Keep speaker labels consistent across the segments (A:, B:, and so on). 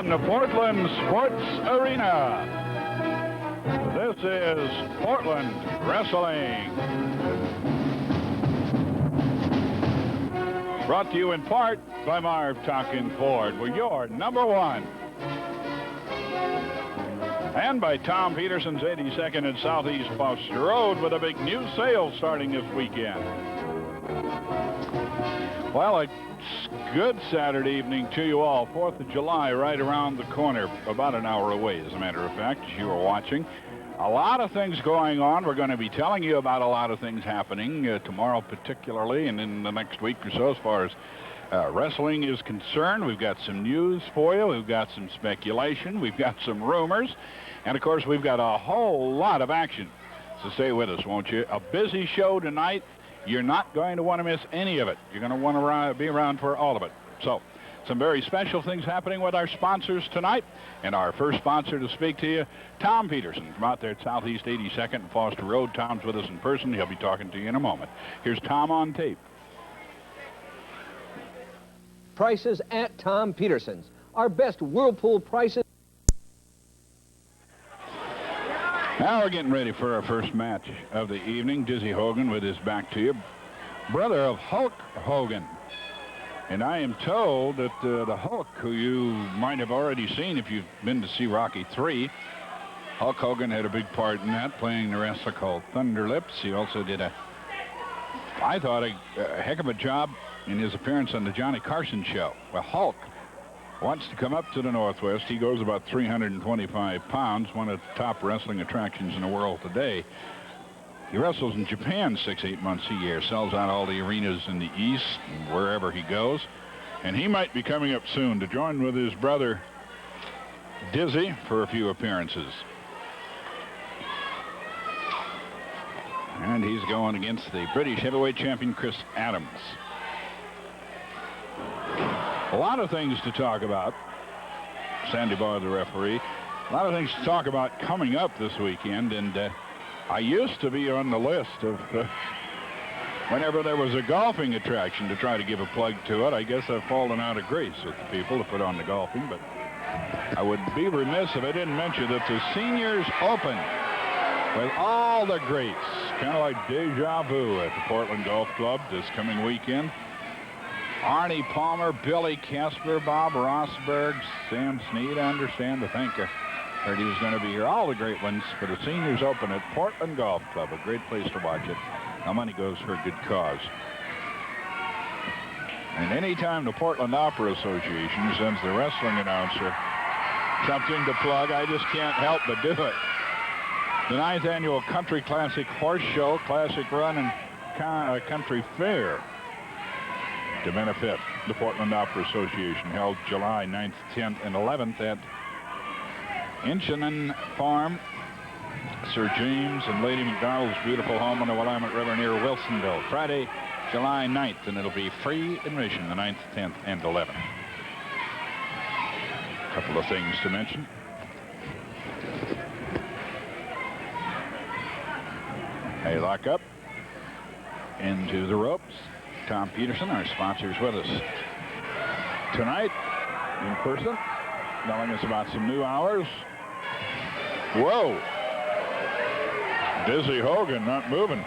A: from the Portland Sports Arena. This is Portland Wrestling. Brought to you in part by Marv Tonkin Ford. We're your number one. And by Tom Peterson's 82nd and Southeast Foster Road with a big new sale starting this weekend. Well, a good Saturday evening to you all. 4th of July right around the corner, about an hour away, as a matter of fact, as you are watching. A lot of things going on. We're going to be telling you about a lot of things happening tomorrow particularly and in the next week or so as far as wrestling is concerned. We've got some news for you. We've got some speculation. We've got some rumors. And, of course, we've got a whole lot of action. So stay with us, won't you? A busy show tonight. You're not going to want to miss any of it. You're going to want to be around for all of it. So, some very special things happening with our sponsors tonight. And our first sponsor to speak to you, Tom Peterson, from out there at Southeast 82nd and Foster Road. Tom's with us in person. He'll be talking to you in a moment. Here's Tom on tape.
B: Prices at Tom Peterson's. Our best Whirlpool prices.
A: Now we're getting ready for our first match of the evening. Dizzy Hogan with his back to you. Brother of Hulk Hogan. And I am told that the Hulk, who you might have already seen if you've been to see Rocky III, Hulk Hogan had a big part in that, playing the wrestler called Thunder Lips. He also did I thought, a heck of a job in his appearance on the Johnny Carson show. Well, Hulk wants to come up to the Northwest. He goes about 325 pounds, one of the top wrestling attractions in the world today. He wrestles in Japan 6-8 months a year, sells out all the arenas in the East, and wherever he goes. And he might be coming up soon to join with his brother Dizzy for a few appearances. And he's going against the British heavyweight champion Chris Adams. A lot of things to talk about. Sandy Barr, the referee. A lot of things to talk about coming up this weekend. And I used to be on the list of whenever there was a golfing attraction to try to give a plug to it. I guess I've fallen out of grace with the people to put on the golfing. But I would be remiss if I didn't mention that the Seniors Open with all the greats, kind of like deja vu at the Portland Golf Club this coming weekend. Arnie Palmer, Billy Casper, Bob Rosberg, Sam Snead, I understand. I think I heard he was going to be here. All the great ones for the Seniors Open at Portland Golf Club. A great place to watch it. Now money goes for a good cause. And anytime the Portland Opera Association sends the wrestling announcer something to plug, I just can't help but do it. The 9th annual Country Classic Horse Show, Classic Run, and Country Fair to benefit the Portland Opera Association, held July 9th, 10th, and 11th at Inchinen Farm, Sir James and Lady McDonald's beautiful home on the Willamette River near Wilsonville. Friday, July 9th, and it'll be free admission, the 9th, 10th, and 11th. A couple of things to mention. They lock up into the ropes. Tom Peterson, our sponsor, is with us tonight in person, telling us about some new hours. Whoa! Dizzy Hogan not moving.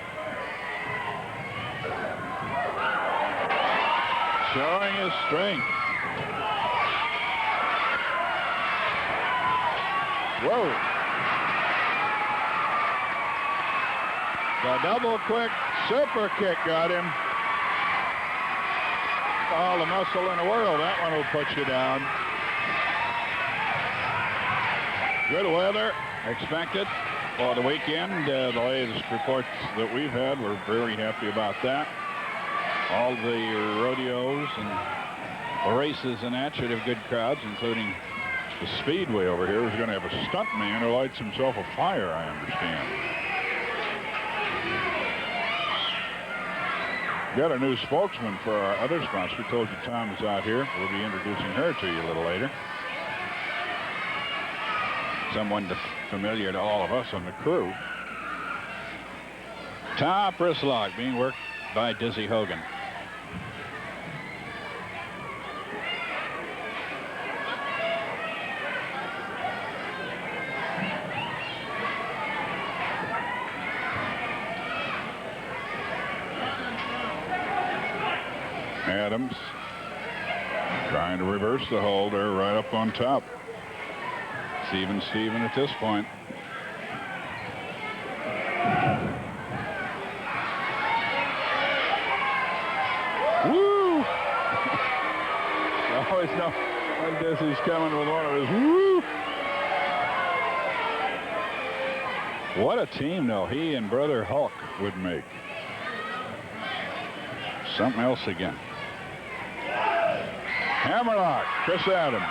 A: Showing his strength. Whoa! The double quick super kick got him. All the muscle in the world. That one will put you down. Good weather expected for the weekend. The latest reports that we've had, we're very happy about that. All the rodeos and the races and that should have good crowds, including the Speedway over here is going to have a stunt man who lights himself afire, I understand. Got a new spokesman for our other sponsor. We told you Tom is out here. We'll be introducing her to you a little later. Someone familiar to all of us on the crew. Top wristlog being worked by Dizzy Hogan. Adams trying to reverse the hold. They're right up on top. It's even Steven at this point. Woo! Always know when Dizzy's coming with one of his woo. What a team, though, he and Brother Hulk would make. Something else again. Hammerlock, Chris Adams,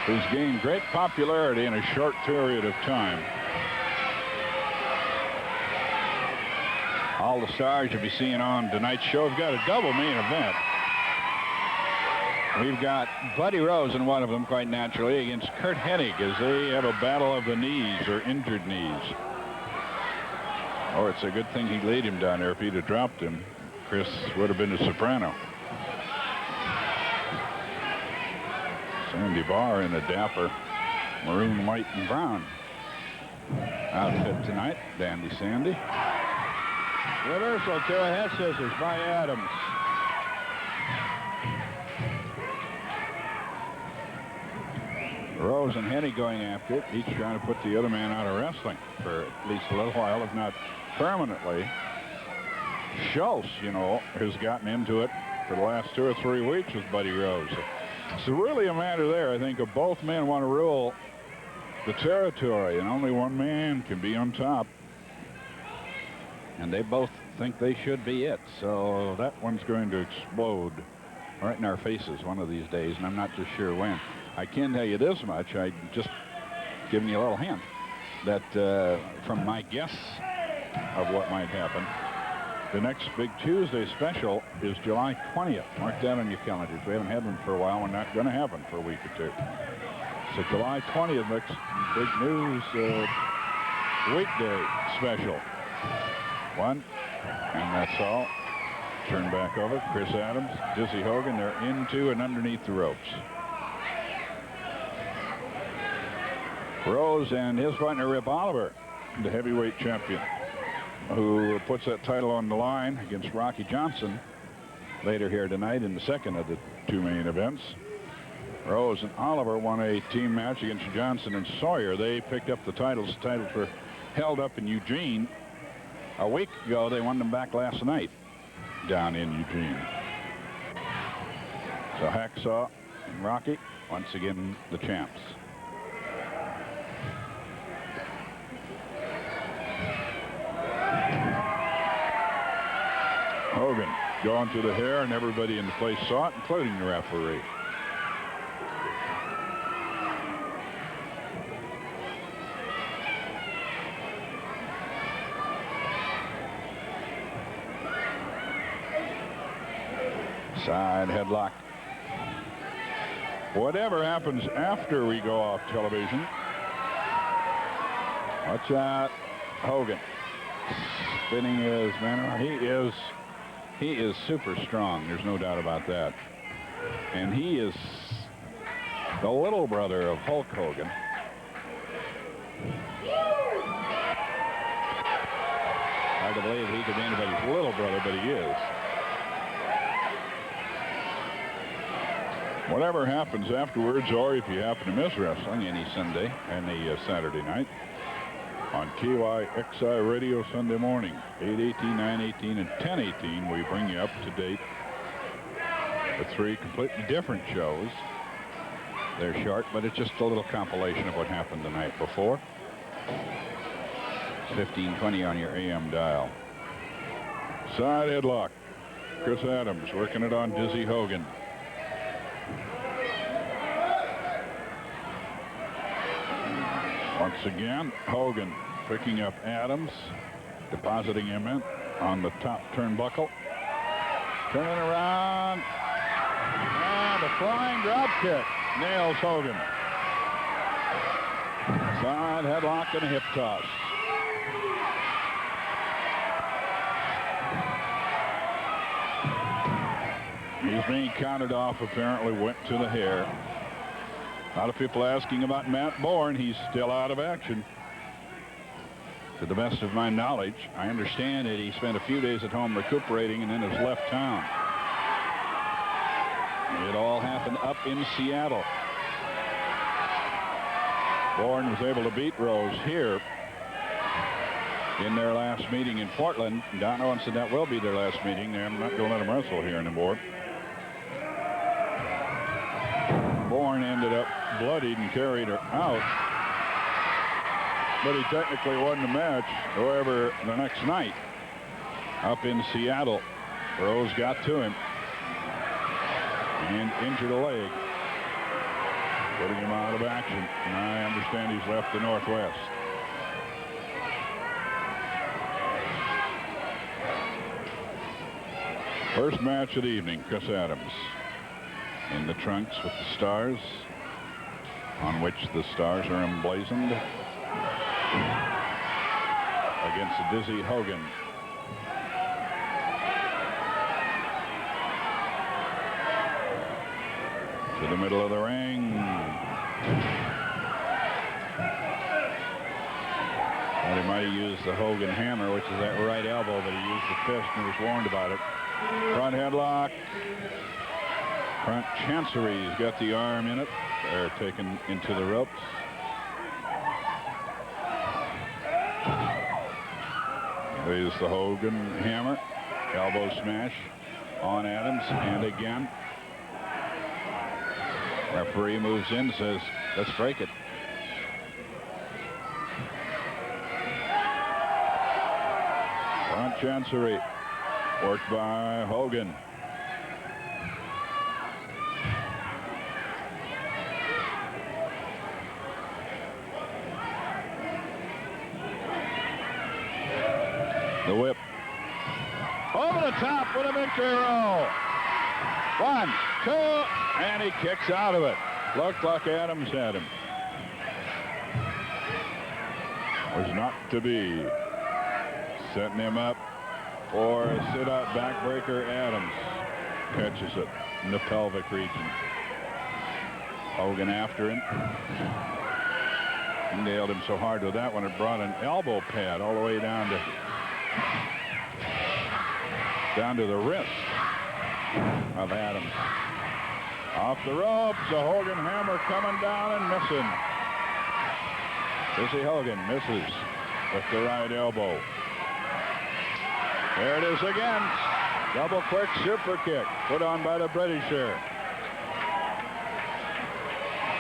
A: who's gained great popularity in a short period of time. All the stars you'll be seeing on tonight's show. We've got a double main event. We've got Buddy Rose in one of them, quite naturally, against Curt Hennig as they have a battle of the knees, or injured knees. Or it's a good thing he laid him down there. If he'd have dropped him, Chris would have been a soprano. Sandy Barr in a dapper maroon, white, and brown outfit tonight. Dandy Sandy. Reversal to a head scissors by Adams. Rose and Hennig going after it, each trying to put the other man out of wrestling for at least a little while, if not permanently. Schultz, you know, has gotten into it for the last 2 or 3 weeks with Buddy Rose. It's really a matter there, I think, of both men want to rule the territory, and only one man can be on top. And they both think they should be it, so that one's going to explode right in our faces one of these days, and I'm not just sure when. I can tell you this much, I just giving you a little hint that from my guess of what might happen, the next big Tuesday special is July 20th. Mark that on your calendars. We haven't had one for a while. We're not going to have one for a week or two. So July 20th, next big news weekday special. One, and that's all. Turn back over. Chris Adams, Dizzy Hogan, they're into and underneath the ropes. Rose and his partner Rip Oliver, the heavyweight champion, who puts that title on the line against Rocky Johnson later here tonight in the second of the 2 main events. Rose and Oliver won a team match against Johnson and Sawyer. They picked up the titles. The titles were held up in Eugene a week ago. They won them back last night down in Eugene. So Hacksaw and Rocky, once again, the champs. Hogan going to the hair, and everybody in the place saw it, including the referee. Side headlock. Whatever happens after we go off television, watch out. Hogan spinning his man around. He is super strong. There's no doubt about that. And he is the little brother of Hulk Hogan. Hard to believe he could be anybody's little brother, but he is. Whatever happens afterwards, or if you happen to miss wrestling any Sunday, any Saturday night, on KYXI Radio Sunday morning, 8:18, 9:18, and 10:18, we bring you up to date with 3 completely different shows. They're short, but it's just a little compilation of what happened the night before. It's 1520 on your AM dial. Side headlock. Chris Adams working it on Dizzy Hogan. Once again, Hogan picking up Adams, depositing him in on the top turnbuckle. Turning around, and a flying drop kick nails Hogan. Side headlock and a hip toss. He's being counted off, apparently went to the hair. A lot of people asking about Matt Bourne. He's still out of action. To the best of my knowledge, I understand that he spent a few days at home recuperating and then has left town. It all happened up in Seattle. Bourne was able to beat Rose here in their last meeting in Portland. Don Owen said that will be their last meeting. I'm not going to let them wrestle here anymore. Bourne ended up bloodied and carried her out. But he technically won the match. However, the next night up in Seattle, Rose got to him and injured a leg, putting him out of action. And I understand he's left the Northwest. First match of the evening, Chris Adams in the trunks with the stars, on which the stars are emblazoned, against Dizzy Hogan. To the middle of the ring. Well, he might have used the Hogan hammer, which is that right elbow, but he used the fist and was warned about it. Front headlock. Front chancery. He's got the arm in it. They're taken into the ropes. There's the Hogan hammer. Elbow smash on Adams, and again. Referee moves in, says, let's break it. Front chancery. Worked by Hogan. The whip. Over the top with a victory roll. 1, 2, and he kicks out of it. Looked like Adams had him. Was not to be. Setting him up for a sit-out backbreaker. Adams catches it in the pelvic region. Hogan after him. He nailed him so hard with that one, it brought an elbow pad all the way down to the wrist of Adams. Off the ropes, the Hogan hammer coming down and missing. Dizzy Hogan misses with the right elbow. There it is again. Double quick super kick put on by the Britisher.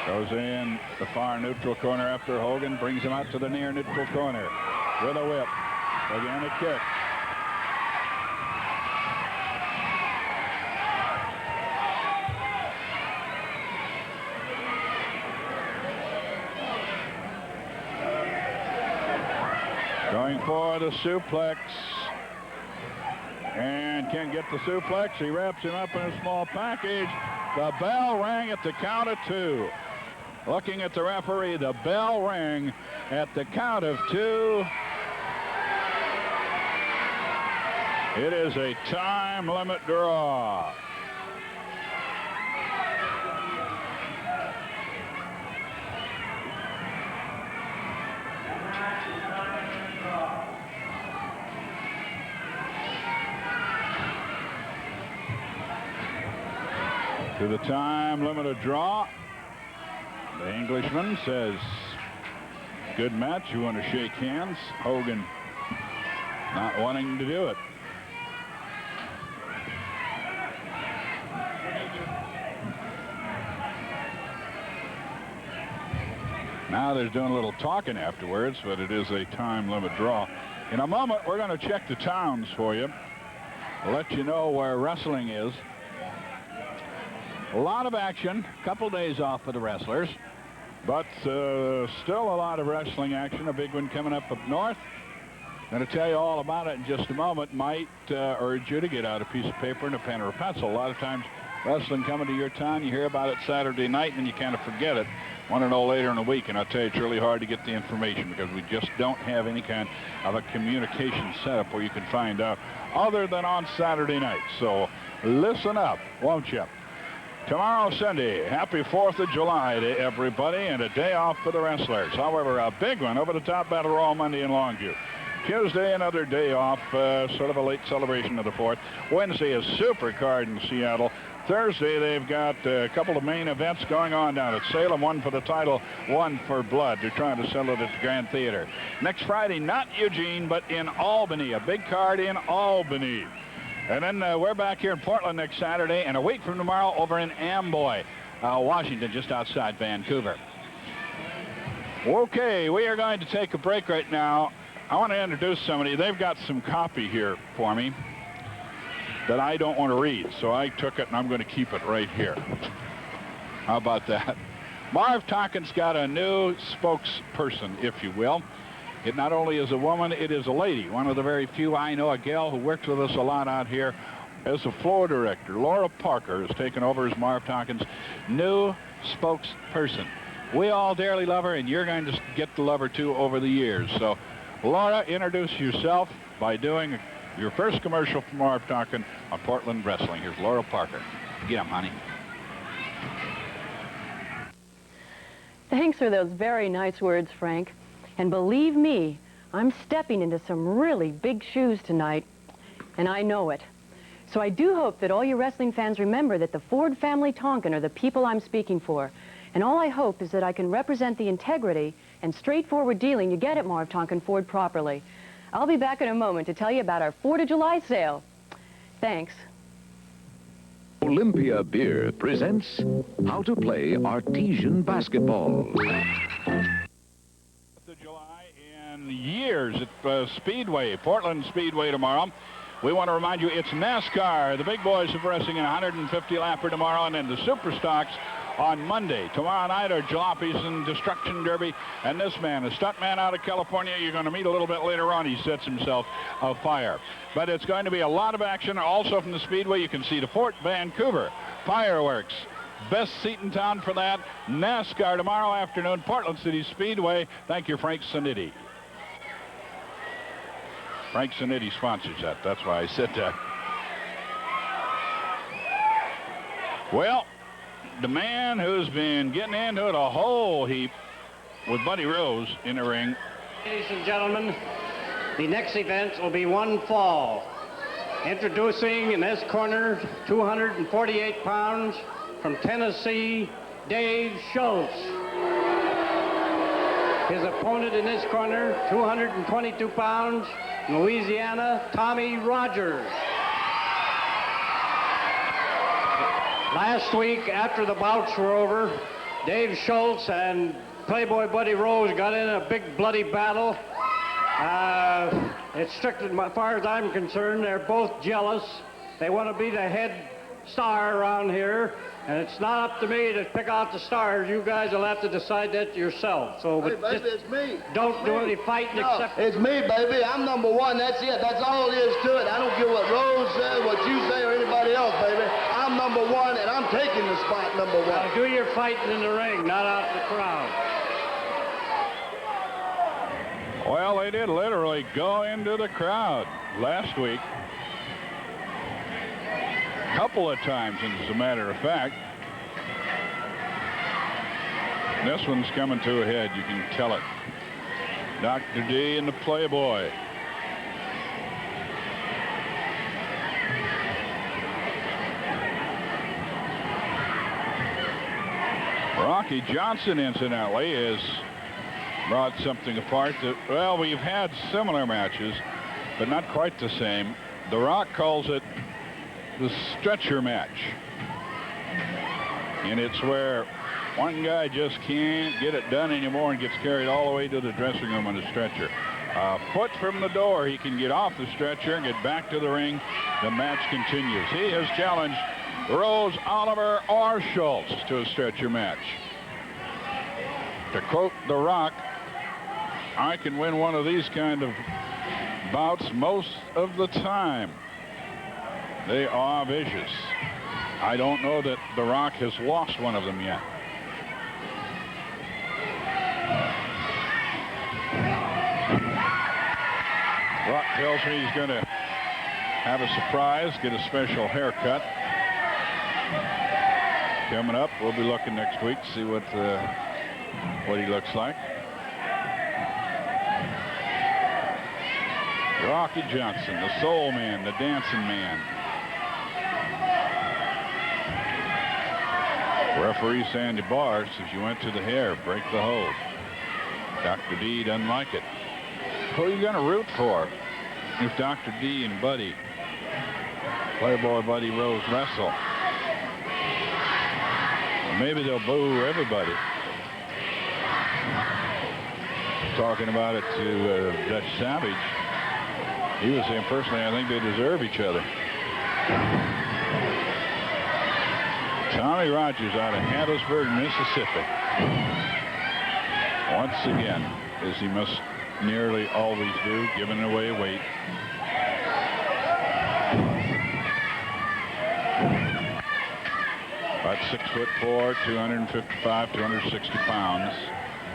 A: Goes in the far neutral corner after Hogan brings him out to the near neutral corner with a whip. Again a kick. Going for the suplex. And can get the suplex. He wraps him up in a small package. The bell rang at the count of 2. Looking at the referee, the bell rang at the count of 2. It is a time limit draw. To the time limited draw. The Englishman says, good match. You want to shake hands? Hogan not wanting to do it. Now they're doing a little talking afterwards, but it is a time limit draw. In a moment, we're going to check the towns for you. I'll let you know where wrestling is. A lot of action, a couple days off for the wrestlers, but still a lot of wrestling action. A big one coming up north. Going to tell you all about it in just a moment. Might urge you to get out a piece of paper and a pen or a pencil. A lot of times wrestling coming to your town, you hear about it Saturday night and you kind of forget it. Want to know later in the week, and I'll tell you it's really hard to get the information because we just don't have any kind of a communication setup where you can find out other than on Saturday night. So listen up, won't you? Tomorrow, Sunday, happy 4th of July to everybody, and a day off for the wrestlers. However, a big one over the top Battle Royal Monday in Longview. Tuesday, another day off, sort of a late celebration of the 4th. Wednesday, a super card in Seattle. Thursday, they've got a couple of main events going on down at Salem, one for the title, one for blood. They're trying to sell it at the Grand Theater. Next Friday, not Eugene, but in Albany, a big card in Albany. And then we're back here in Portland next Saturday, and a week from tomorrow over in Amboy, Washington, just outside Vancouver. Okay, we are going to take a break right now. I want to introduce somebody. They've got some copy here for me that I don't want to read, so I took it and I'm going to keep it right here. How about that? Marv Tonkin's got a new spokesperson, if you will. It not only is a woman, it is a lady. One of the very few I know, a gal who works with us a lot out here as a floor director. Laura Parker has taken over as Marv Tonkin's new spokesperson. We all dearly love her, and you're going to get to love her too over the years. So, Laura, introduce yourself by doing your first commercial for Marv Tonkin on Portland Wrestling. Here's Laura Parker. Get 'em, honey.
C: Thanks for those very nice words, Frank. And believe me, I'm stepping into some really big shoes tonight, and I know it. So I do hope that all you wrestling fans remember that the Ford family Tonkin are the people I'm speaking for. And all I hope is that I can represent the integrity and straightforward dealing you get at Marv Tonkin Ford properly. I'll be back in a moment to tell you about our 4th of July sale. Thanks.
D: Olympia Beer presents How to Play Artesian Basketball.
A: 4th of July in years at Speedway, Portland Speedway tomorrow. We want to remind you it's NASCAR. The big boys are racing in 150 lapper tomorrow, and then the Super Stocks on Monday. Tomorrow night are Jalopies and Destruction Derby. And this man, a stuntman out of California, you're going to meet a little bit later on. He sets himself afire. But it's going to be a lot of action. Also from the Speedway, you can see the Fort Vancouver fireworks. Best seat in town for that. NASCAR tomorrow afternoon, Portland City Speedway. Thank you, Frank Sanitti. Frank Sanitti sponsors that. That's why I said that. Well, the man who's been getting into it a whole heap with Buddy Rose in the ring.
E: Ladies and gentlemen, the next event will be one fall. Introducing in this corner, 248 pounds from Tennessee, Dave Schultz. His opponent in this corner, 222 pounds, Louisiana, Tommy Rogers. Last week, after the bouts were over, Dave Schultz and Playboy Buddy Rose got in a big bloody battle. It's strictly, as far as I'm concerned, they're both jealous. They want to be the head star around here, and it's not up to me to pick out the stars. You guys will have to decide that yourself. So,
F: hey, baby, it's me.
E: Don't do any fighting except...
F: It's me, baby. I'm number one. That's it. That's all there is to it. I don't care what Rose says, what you say, or anybody else, baby. I'm number one, and I'm taking the spot number one.
E: Now, do your fighting in the ring, not out in the crowd.
A: Well, they did literally go into the crowd last week. Couple of times, as a matter of fact. This one's coming to a head, you can tell it. Dr. D and the Playboy. Rocky Johnson, incidentally, has brought something apart that, well, we've had similar matches, but not quite the same. The Rock calls it the stretcher match. And it's where one guy just can't get it done anymore and gets carried all the way to the dressing room on a stretcher. A foot from the door, he can get off the stretcher and get back to the ring. The match continues. He has challenged Rose, Oliver, or Schultz to a stretcher match. To quote The Rock, I can win one of these kind of bouts most of the time. They are vicious. I don't know that The Rock has lost one of them yet. Rock tells me he's going to have a surprise, get a special haircut. Coming up, we'll be looking next week to see what he looks like. Rocky Johnson, the soul man, the dancing man. Referee Sandy Barr says you went to the hair, break the hold. Dr. D doesn't like it. Who are you going to root for if Dr. D and Buddy, Playboy Buddy Rose, wrestle? Maybe they'll boo everybody. Talking about it to Dutch Savage. He was saying, personally, I think they deserve each other. Tommy Rogers out of Hattiesburg, Mississippi. Once again, as he must nearly always do, giving away weight. About 6'4", 255, 260 pounds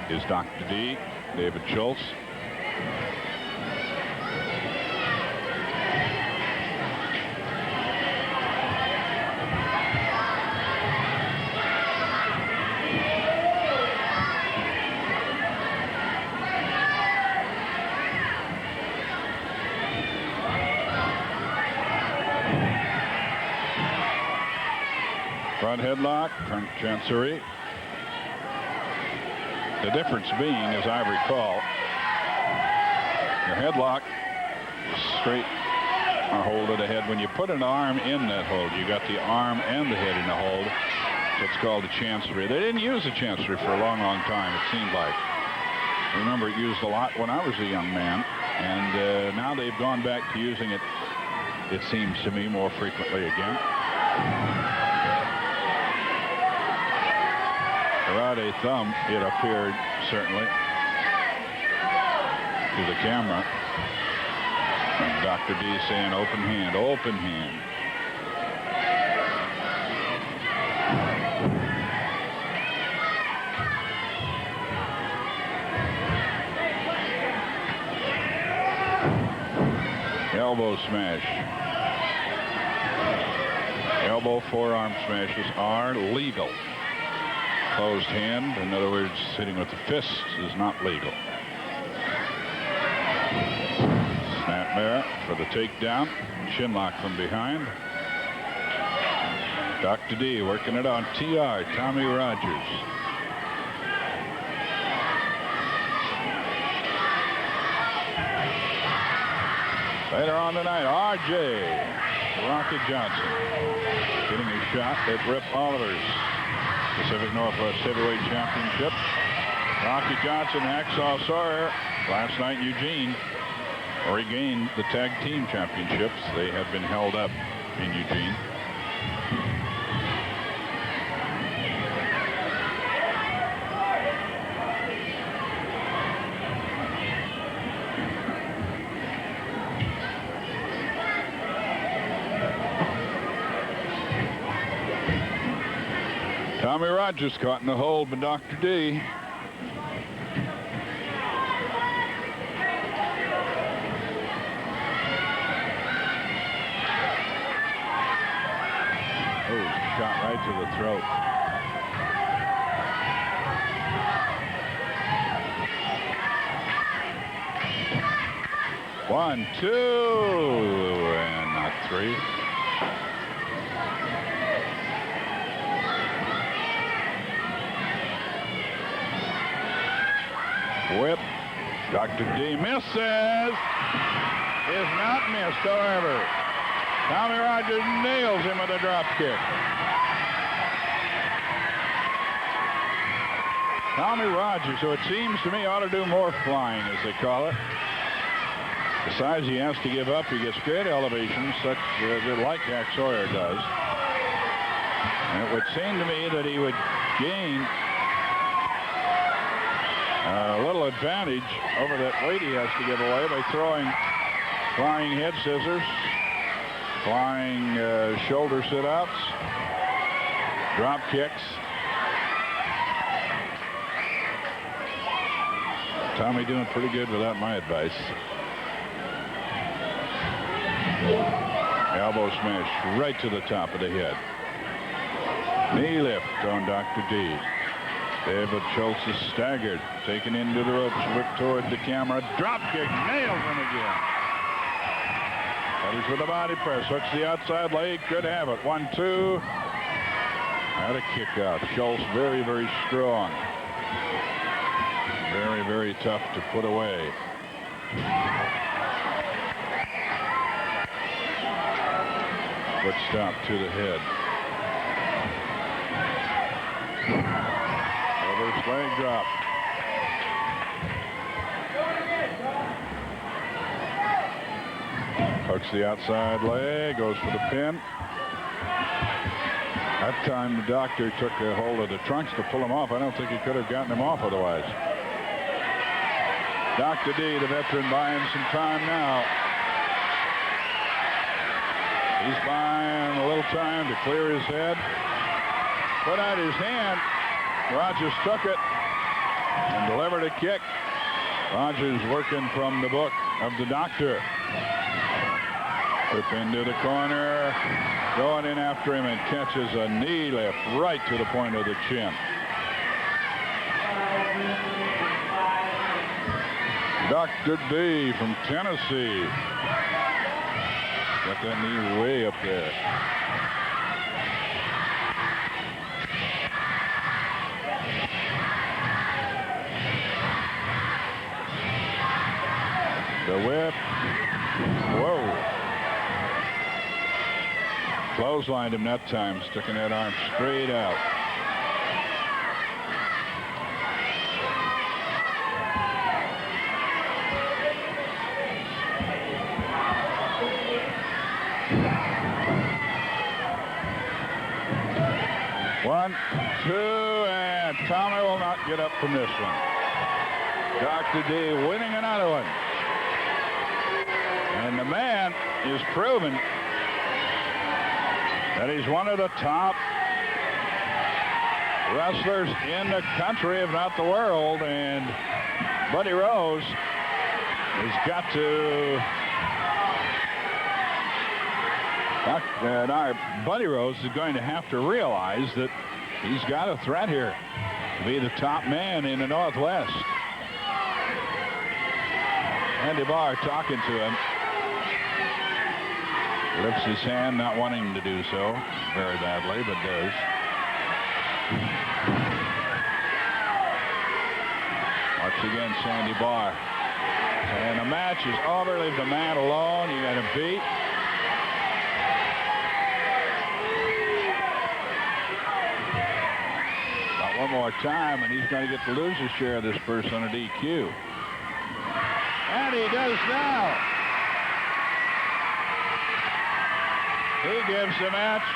A: is Dr. D, David Schultz. Front headlock, front chancery. The difference being, as I recall, the headlock is straight or hold of the head. When you put an arm in that hold, you got the arm and the head in the hold. So it's called a chancery. They didn't use the chancery for a long, long time, it seemed like. I remember it used a lot when I was a young man, and now they've gone back to using it, it seems to me, more frequently again. Karate thumb, it appeared, certainly, to the camera. And Dr. D saying open hand, open hand. Elbow smash. Elbow forearm smashes are legal. Closed hand, in other words, hitting with the fists, is not legal. Snapmare for the takedown. Shinlock from behind. Dr. D working it on TR, Tommy Rogers. Later on tonight, RJ Rocky Johnson getting a shot at Rip Oliver's Pacific Northwest Heavyweight Championship. Rocky Johnson, Hacksaw Sawyer, last night in Eugene, regained the tag team championships. They have been held up in Eugene. Tommy Rogers caught in the hold by Dr. D. Oh, shot right to the throat. One, two, and not three. Whip. Dr. D misses. Is not missed, however. Tommy Rogers nails him with a drop kick. Tommy Rogers, who it seems to me ought to do more flying, as they call it. Besides, he has to give up. He gets great elevations, such like Jack Sawyer does. And it would seem to me that he would gain a little advantage over that weight he has to give away by throwing flying head scissors, flying shoulder sit-outs, drop kicks. Tommy doing pretty good without my advice. Elbow smash right to the top of the head. Knee lift on Dr. D. David Schultz is staggered, taken into the ropes, whipped toward the camera. Drop kick, nails him again. He's with the body press. Hooks the outside leg. Could have it. 1-2. Had a kick out. Schultz very, very strong. Very, very tough to put away. Foot stop to the head. Reverse leg drop. Hooks the outside leg, goes for the pin. That time the doctor took a hold of the trunks to pull him off. I don't think he could have gotten him off otherwise. Dr. D, the veteran, buying some time now. He's buying a little time to clear his head. Put out his hand. Rogers took it and delivered a kick. Rogers working from the book of the doctor. Whip into the corner. Going in after him and catches a knee lift right to the point of the chin. Dr. D from Tennessee. Got that knee way up there. The whip. Whoa. Clotheslined him that time, sticking that arm straight out. One, two, and Tommy will not get up from this one. Dr. D winning another one. And the man is proven that he's one of the top wrestlers in the country, if not the world. And Buddy Rose has got to... Buddy Rose is going to have to realize that he's got a threat here to be the top man in the Northwest. Andy Barr talking to him. Lifts his hand, not wanting to do so very badly, but does. Once again, Sandy Barr. And the match is over. Leave the man alone. You got him beat. About one more time, and he's going to get the loser's share of this first on a DQ. And he does now. He gives the match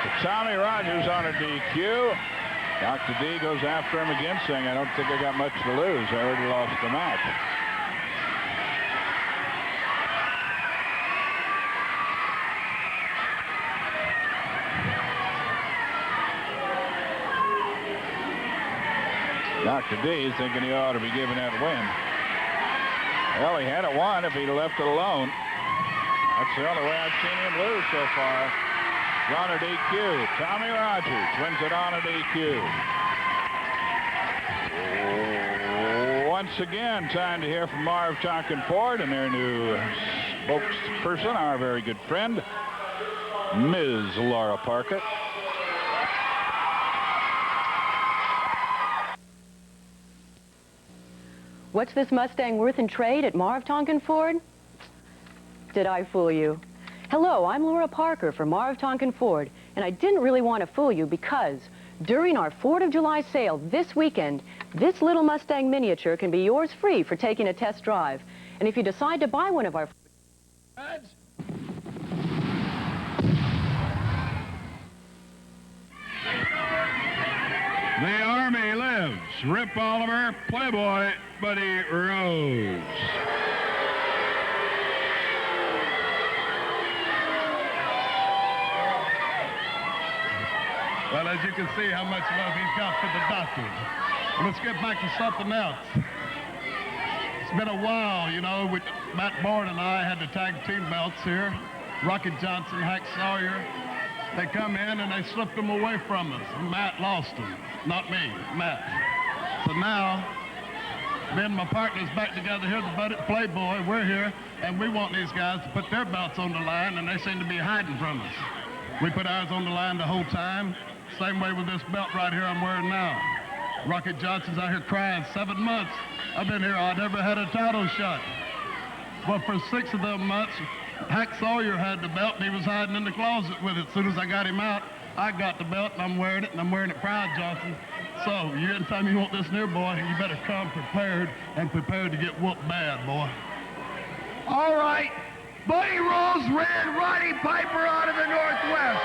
A: to Tommy Rogers on a DQ. Dr. D goes after him again, saying, I don't think I got much to lose. I already lost the match. Dr. D is thinking he ought to be giving that win. Well, he had it won if he'd left it alone. That's the only way I've seen him lose so far. It's on a DQ. Tommy Rogers wins it on a DQ. Once again, time to hear from Marv Tonkin Ford and their new spokesperson, our very good friend, Ms. Laura Parker.
C: What's this Mustang worth in trade at Marv Tonkin Ford? Did I fool you? Hello, I'm Laura Parker for Marv Tonkin Ford, and I didn't really want to fool you because during our 4th of July sale this weekend, this little Mustang miniature can be yours free for taking a test drive. And if you decide to buy one of our...
A: The Army lives. Rip Oliver, Playboy, Buddy Rose.
G: Well, as you can see how much love he's got for the doctor. Let's get back to something else. It's been a while, you know. Matt Bourne and I had the tag team belts here. Rocket Johnson, Hack Sawyer. They come in and they slipped them away from us. Matt lost them. Not me, Matt. So now, Me and my partners back together here, the Buddy Playboy, we're here, and we want these guys to put their belts on the line, and they seem to be hiding from us. We put ours on the line the whole time. Same way with this belt right here I'm wearing now. Rocky Johnson's out here crying 7 months. I've been here, I never had a title shot. Well, for 6 of them months, Hack Sawyer had the belt, and he was hiding in the closet with it. As soon as I got him out, I got the belt, and I'm wearing it, proud, Johnson. So, anytime you want this near, boy, you better come prepared and prepared to get whooped bad, boy.
F: All right. Buddy Rose ran Roddy Piper out of the Northwest.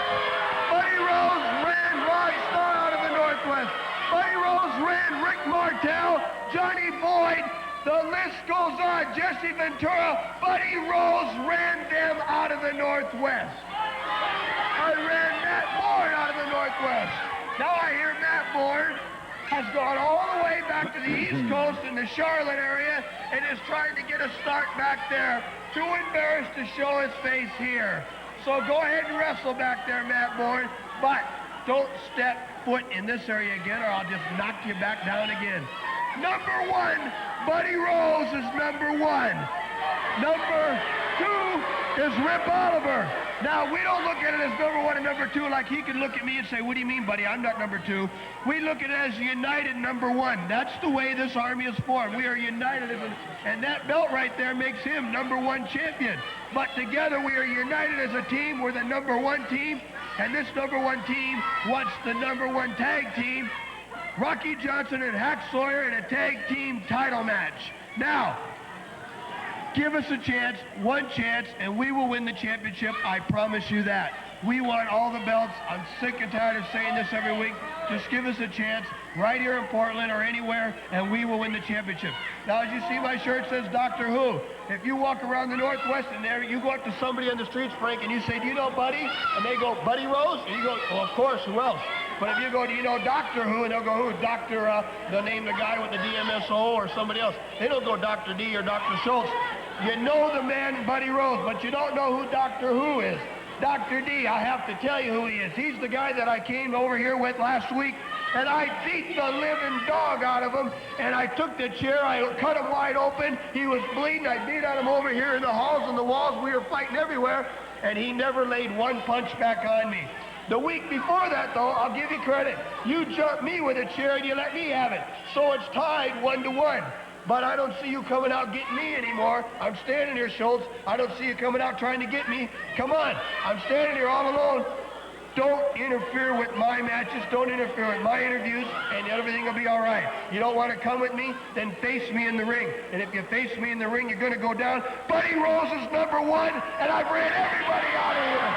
F: Buddy Rose ran Roy Starr out of the Northwest. Buddy Rose ran Rick Martel, Johnny Boyd. The list goes on. Jesse Ventura. Buddy Rose ran them out of the Northwest. I ran Matt Bourne out of the Northwest. Now I hear Matt Bourne has gone all the way back to the East Coast in the Charlotte area and is trying to get a start back there. Too embarrassed to show his face here. So go ahead and wrestle back there, Matt Bourne, but don't step foot in this area again or I'll just knock you back down again. Number 1, Buddy Rose is number 1. Number 2 is Rip Oliver. Now, we don't look at it as number 1 and number 2 like he can look at me and say, what do you mean, buddy? I'm not number 2. We look at it as united number 1. That's the way this army is formed. We are united, and that belt right there makes him number 1 champion. But together we are united as a team. We're the number 1 team, and this number 1 team wants the number 1 tag team, Rocky Johnson and Hack Sawyer, in a tag team title match. Now, give us a chance, 1 chance, and we will win the championship. I promise you that. We want all the belts. I'm sick and tired of saying this every week. Just give us a chance right here in Portland or anywhere, and we will win the championship. Now, as you see, my shirt says Doctor Who. If you walk around the Northwest and there, you go up to somebody on the streets, Frank, and you say, do you know Buddy? And they go, Buddy Rose? And you go, well, of course, who else? But if you go, do you know Doctor Who? And they'll go, who? Dr. They'll name the guy with the DMSO or somebody else. They don't go Dr. D or Dr. Schultz. You know the man, Buddy Rose, but you don't know who Doctor Who is. Dr. D, I have to tell you who he is. He's the guy that I came over here with last week, and I beat the living dog out of him, and I took the chair, I cut him wide open, he was bleeding, I beat on him over here in the halls and the walls, we were fighting everywhere, and he never laid 1 punch back on me. The week before that, though, I'll give you credit. You jumped me with a chair and you let me have it. So it's tied 1-1. But I don't see you coming out getting me anymore. I'm standing here, Schultz. I don't see you coming out trying to get me. Come on. I'm standing here all alone. Don't interfere with my matches. Don't interfere with my interviews, and everything will be all right. You don't want to come with me? Then face me in the ring. And if you face me in the ring, you're going to go down. Buddy Rose is number 1, and I've ran everybody out of here.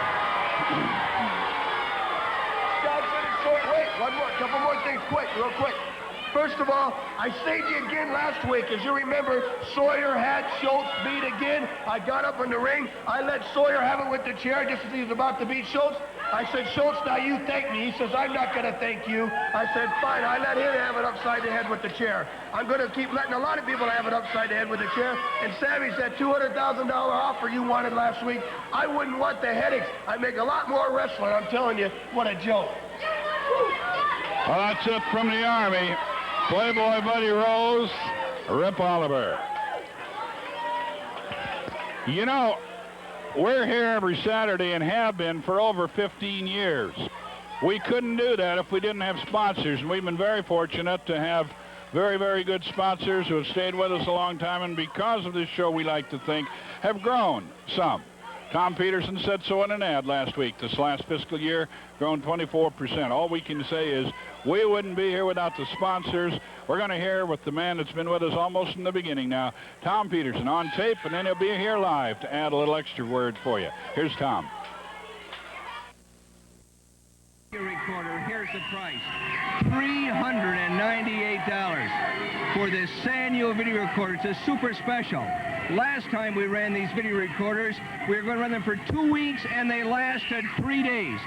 F: Wait, one more, couple more things, quick, real quick. First of all, I saved you again last week. As you remember, Sawyer had Schultz beat again. I got up in the ring. I let Sawyer have it with the chair just as he was about to beat Schultz. I said, Schultz, now you thank me. He says, I'm not going to thank you. I said, fine. I let him have it upside the head with the chair. I'm going to keep letting a lot of people have it upside the head with the chair. And Sammy said, $200,000 offer you wanted last week. I wouldn't want the headaches. I make a lot more wrestling. I'm telling you, what a joke.
A: Well, that's it from the Army. Playboy Buddy Rose, Rip Oliver. You know, we're here every Saturday and have been for over 15 years. We couldn't do that if we didn't have sponsors, and we've been very fortunate to have very, very good sponsors who have stayed with us a long time, and because of this show, we like to think, have grown some. Tom Peterson said so in an ad last week. This last fiscal year, grown 24%. All we can say is we wouldn't be here without the sponsors. We're going to hear with the man that's been with us almost from the beginning now, Tom Peterson, on tape, and then he'll be here live to add a little extra word for you. Here's Tom.
H: Recorder, here's the price. $398 for this Sanyo video recorder. It's a super special. Last time we ran these video recorders, we were going to run them for 2 weeks, and they lasted 3 days.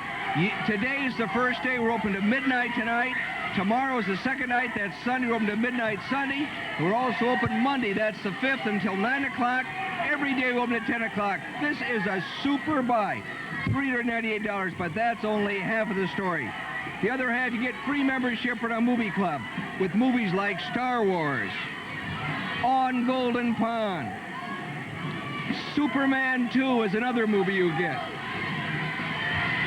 H: Today is the first day. We're open to midnight tonight. Tomorrow is the second night. That's Sunday. We're open to midnight Sunday. We're also open Monday. That's the 5th until 9 o'clock. Every day we're open at 10 o'clock. This is a super buy. $398, but that's only half of the story. The other half, you get free membership in our movie club with movies like Star Wars, On Golden Pond. Superman 2 is another movie you get.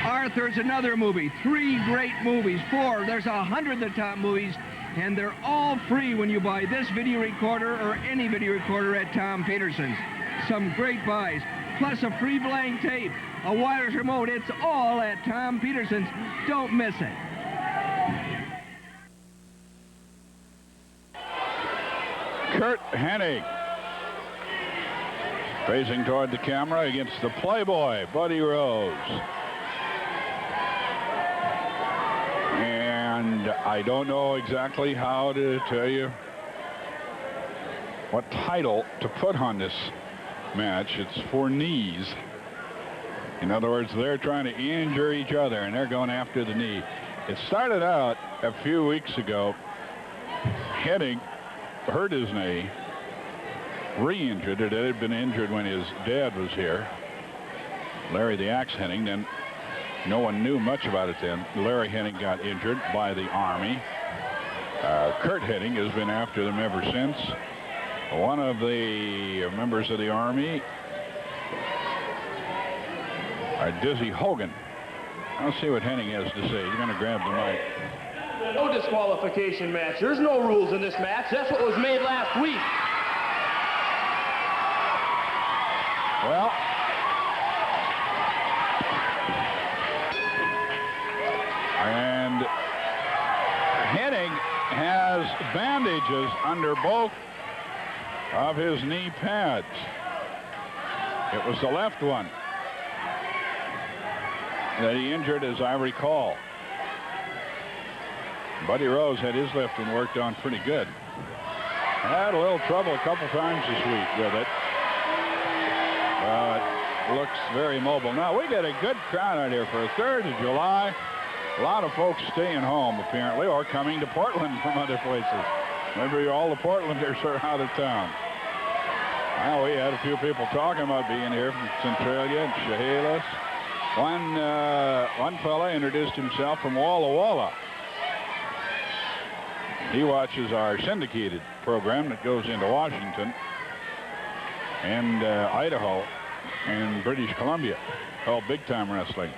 H: Arthur's another movie. 3 great movies. 4. There's 100 of the top movies, and they're all free when you buy this video recorder or any video recorder at Tom Peterson's. Some great buys. Plus a free blank tape, a wireless remote. It's all at Tom Peterson's. Don't miss it.
A: Curt Hennig facing toward the camera against the Playboy, Buddy Rose. And I don't know exactly how to tell you what title to put on this match. It's for knees. In other words, they're trying to injure each other, and they're going after the knee. It started out a few weeks ago. Hennig hurt his knee, re-injured it. It had been injured when his dad was here, Larry the Axe Hennig. Then no one knew much about it then. Larry Hennig got injured by the Army. Curt Hennig has been after them ever since. One of the members of the Army, Dizzy Hogan. I'll see what Hennig has to say. He's going to grab the mic.
I: No disqualification match. There's no rules in this match. That's what was made last week.
A: Well, and Hennig has bandages under both of his knee pads. It was the left one that he injured, as I recall. Buddy Rose had his left one worked on pretty good. Had a little trouble a couple times this week with it. But looks very mobile. Now, we get a good crowd out here for a 3rd of July. A lot of folks staying home, apparently, or coming to Portland from other places. Maybe all the Portlanders are out of town. Well, we had a few people talking about being here from Centralia and Chehalis. One fella introduced himself from Walla Walla. He watches our syndicated program that goes into Washington and Idaho and British Columbia, called Big Time Wrestling.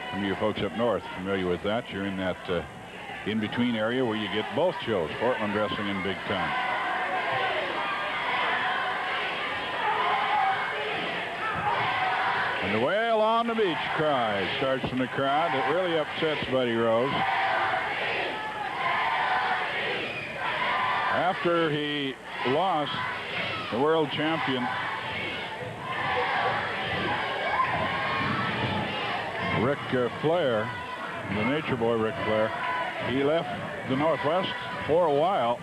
A: Some of you folks up north familiar with that. You're in that in-between area where you get both shows, Portland Wrestling and Big Time. And the Wail on the Beach cry starts from the crowd. It really upsets Buddy Rose. After he lost the world champion Ric Flair, the Nature Boy Ric Flair, he left the Northwest for a while,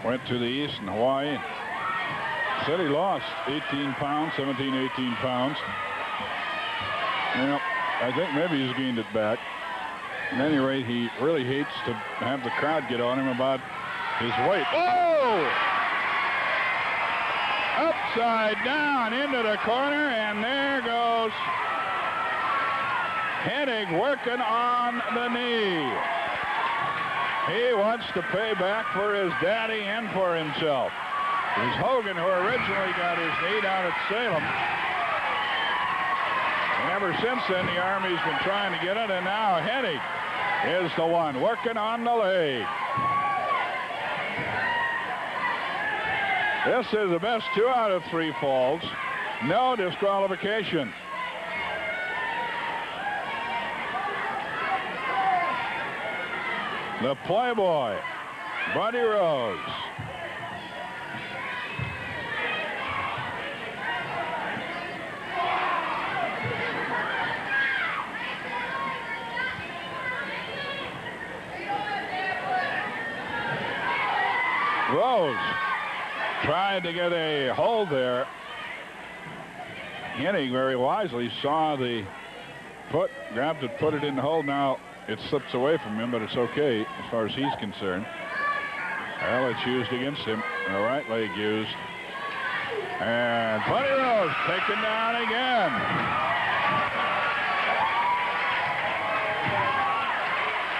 A: went to the East in Hawaii. Said he lost 18 pounds, 17, 18 pounds. Well, I think maybe he's gained it back. At any rate, he really hates to have the crowd get on him about his weight. Oh! Upside down into the corner, and there goes Hennig working on the knee. He wants to pay back for his daddy and for himself. It was Hogan who originally got his knee down at Salem. And ever since then, the Army's been trying to get it, and now Hennig is the one working on the leg. This is the best 2 out of 3 falls. No disqualification. The Playboy, Buddy Rose. Rose tried to get a hold there. Hennig very wisely saw the foot, grabbed it, put it in the hold. Now it slips away from him, but it's okay as far as he's concerned. Well, it's used against him. The right leg used. And Buddy Rose taken down again.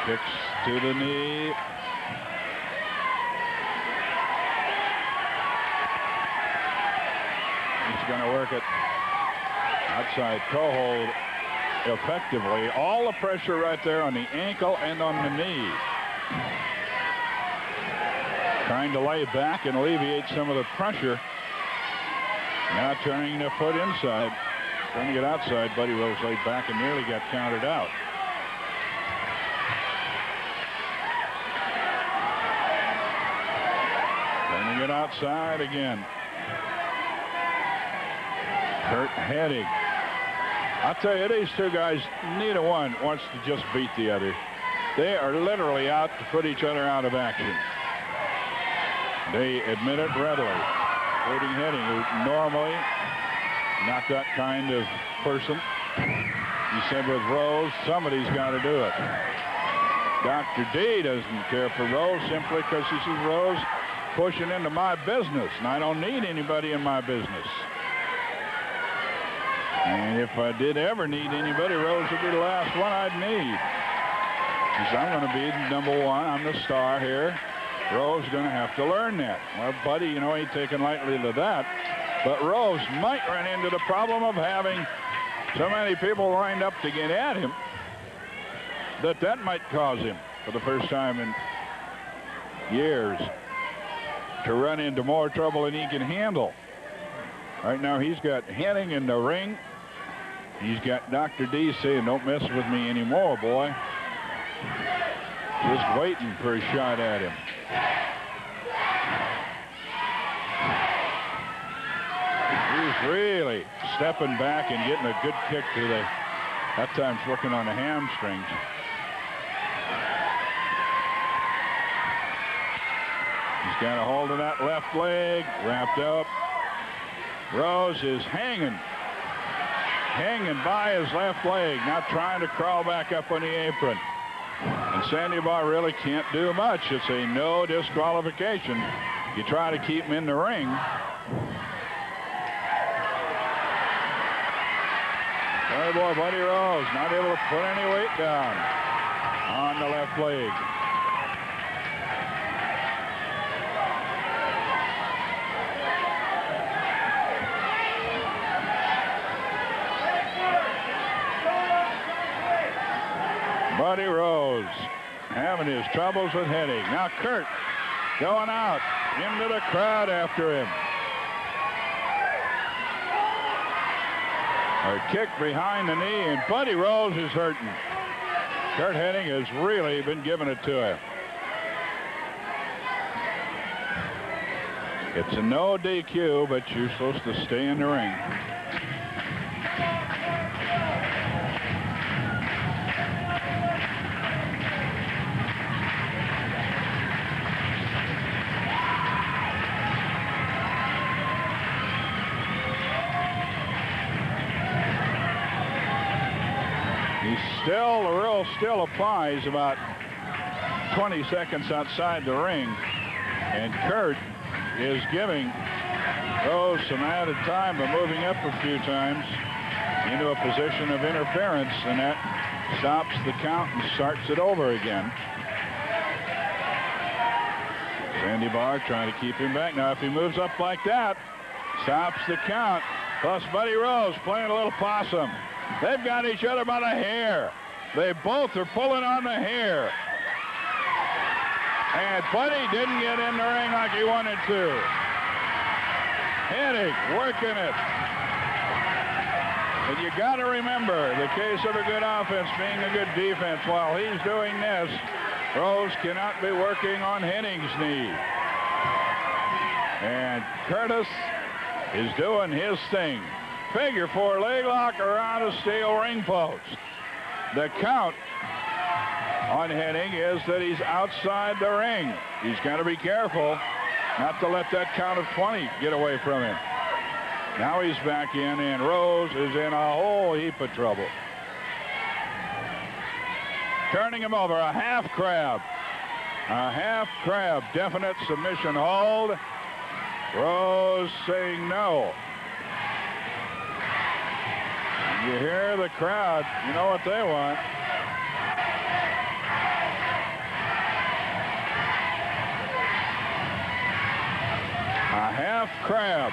A: Kicks to the knee. going to work it outside toe hold effectively. All the pressure right there on the ankle and on the knee. Trying to lay back and alleviate some of the pressure. Now turning the foot inside. Trying to get outside. Buddy Rose laid back and nearly got counted out. Turning it outside again. Kurt Hennig. I'll tell you, these two guys, neither one wants to just beat the other. They are literally out to put each other out of action. They admit it readily, including Hennig, who normally not that kind of person. He said with Rose, somebody's got to do it. Dr. D doesn't care for Rose simply because he sees Rose pushing into my business, and I don't need anybody in my business. And if I did ever need anybody, Rose would be the last one I'd need. Because I'm going to be number one. I'm the star here. Rose going to have to learn that. Well, Buddy, you know, ain't taking lightly to that. But Rose might run into the problem of having so many people lined up to get at him that might cause him, for the first time in years, to run into more trouble than he can handle. Right now, he's got Hennig in the ring. He's got Dr. D saying, don't mess with me anymore, boy. Just waiting for a shot at him. He's really stepping back and getting a good kick to the, that time it's working on the hamstrings. He's got a hold of that left leg, wrapped up. Rose is hanging by his left leg, not trying to crawl back up on the apron. And Sandy Bar really can't do much. It's a no disqualification. You try to keep him in the ring. Sorry boy, Buddy Rose, not able to put any weight down on the left leg. Buddy Rose having his troubles with Hennig. Now Kurt going out into the crowd after him. A kick behind the knee, and Buddy Rose is hurting. Kurt Hennig has really been giving it to him. It's a no DQ, but you're supposed to stay in the ring. Still, the rule still applies about 20 seconds outside the ring, and Kurt is giving Rose some added time by moving up a few times into a position of interference, and that stops the count and starts it over again. Sandy Barr trying to keep him back. Now, if he moves up like that, stops the count. Plus, Buddy Rose playing a little possum. They've got each other by the hair. They both are pulling on the hair. And Buddy didn't get in the ring like he wanted to. Hennig working it. And you got to remember, the case of a good offense being a good defense. While he's doing this, Rose cannot be working on Hennig's knee. And Curtis is doing his thing. Figure four leg lock around a steel ring post. The count on Hennig is that he's outside the ring. He's got to be careful not to let that count of 20 get away from him. Now he's back in, and Rose is in a whole heap of trouble. Turning him over, a half crab. A half crab, definite submission hold. Rose saying no. You hear the crowd, you know what they want. A half crab.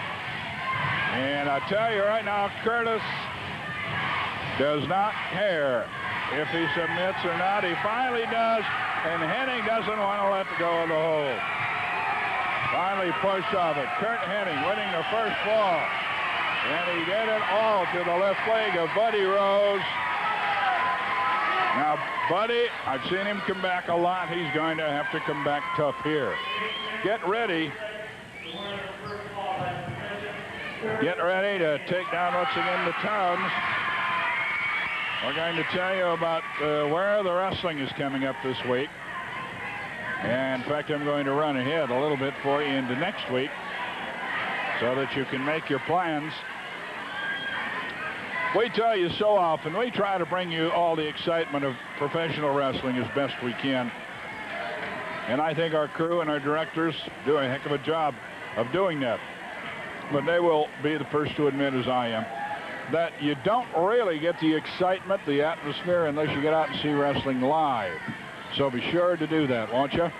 A: And I tell you right now, Curtis does not care if he submits or not. He finally does, and Hennig doesn't want to let go of the hold. Finally pushed off it. Curt Hennig winning the first fall. And he did it all to the left leg of Buddy Rose. Now, Buddy, I've seen him come back a lot. He's going to have to come back tough here. Get ready. Get ready to take down, once again, the Towns. We're going to tell you about where the wrestling is coming up this week. And in fact, I'm going to run ahead a little bit for you into next week so that you can make your plans. We tell you so often, we try to bring you all the excitement of professional wrestling as best we can. And I think our crew and our directors do a heck of a job of doing that. But they will be the first to admit, as I am, that you don't really get the excitement, the atmosphere, unless you get out and see wrestling live. So be sure to do that, won't you?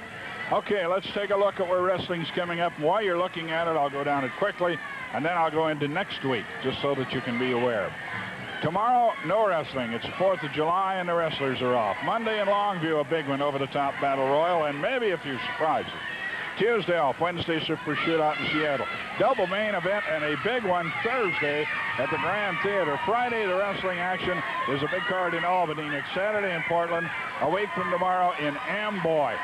A: Okay, let's take a look at where wrestling's coming up. And while you're looking at it, I'll go down it quickly, and then I'll go into next week, just so that you can be aware. Tomorrow, no wrestling. It's the 4th of July, and the wrestlers are off. Monday in Longview, a big one, over-the-top battle royal, and maybe a few surprises. Tuesday off, Wednesday Super Shootout in Seattle. Double main event and a big one Thursday at the Grand Theater. Friday, the wrestling action is a big card in Albany. Next Saturday in Portland. A week from tomorrow in Amboy.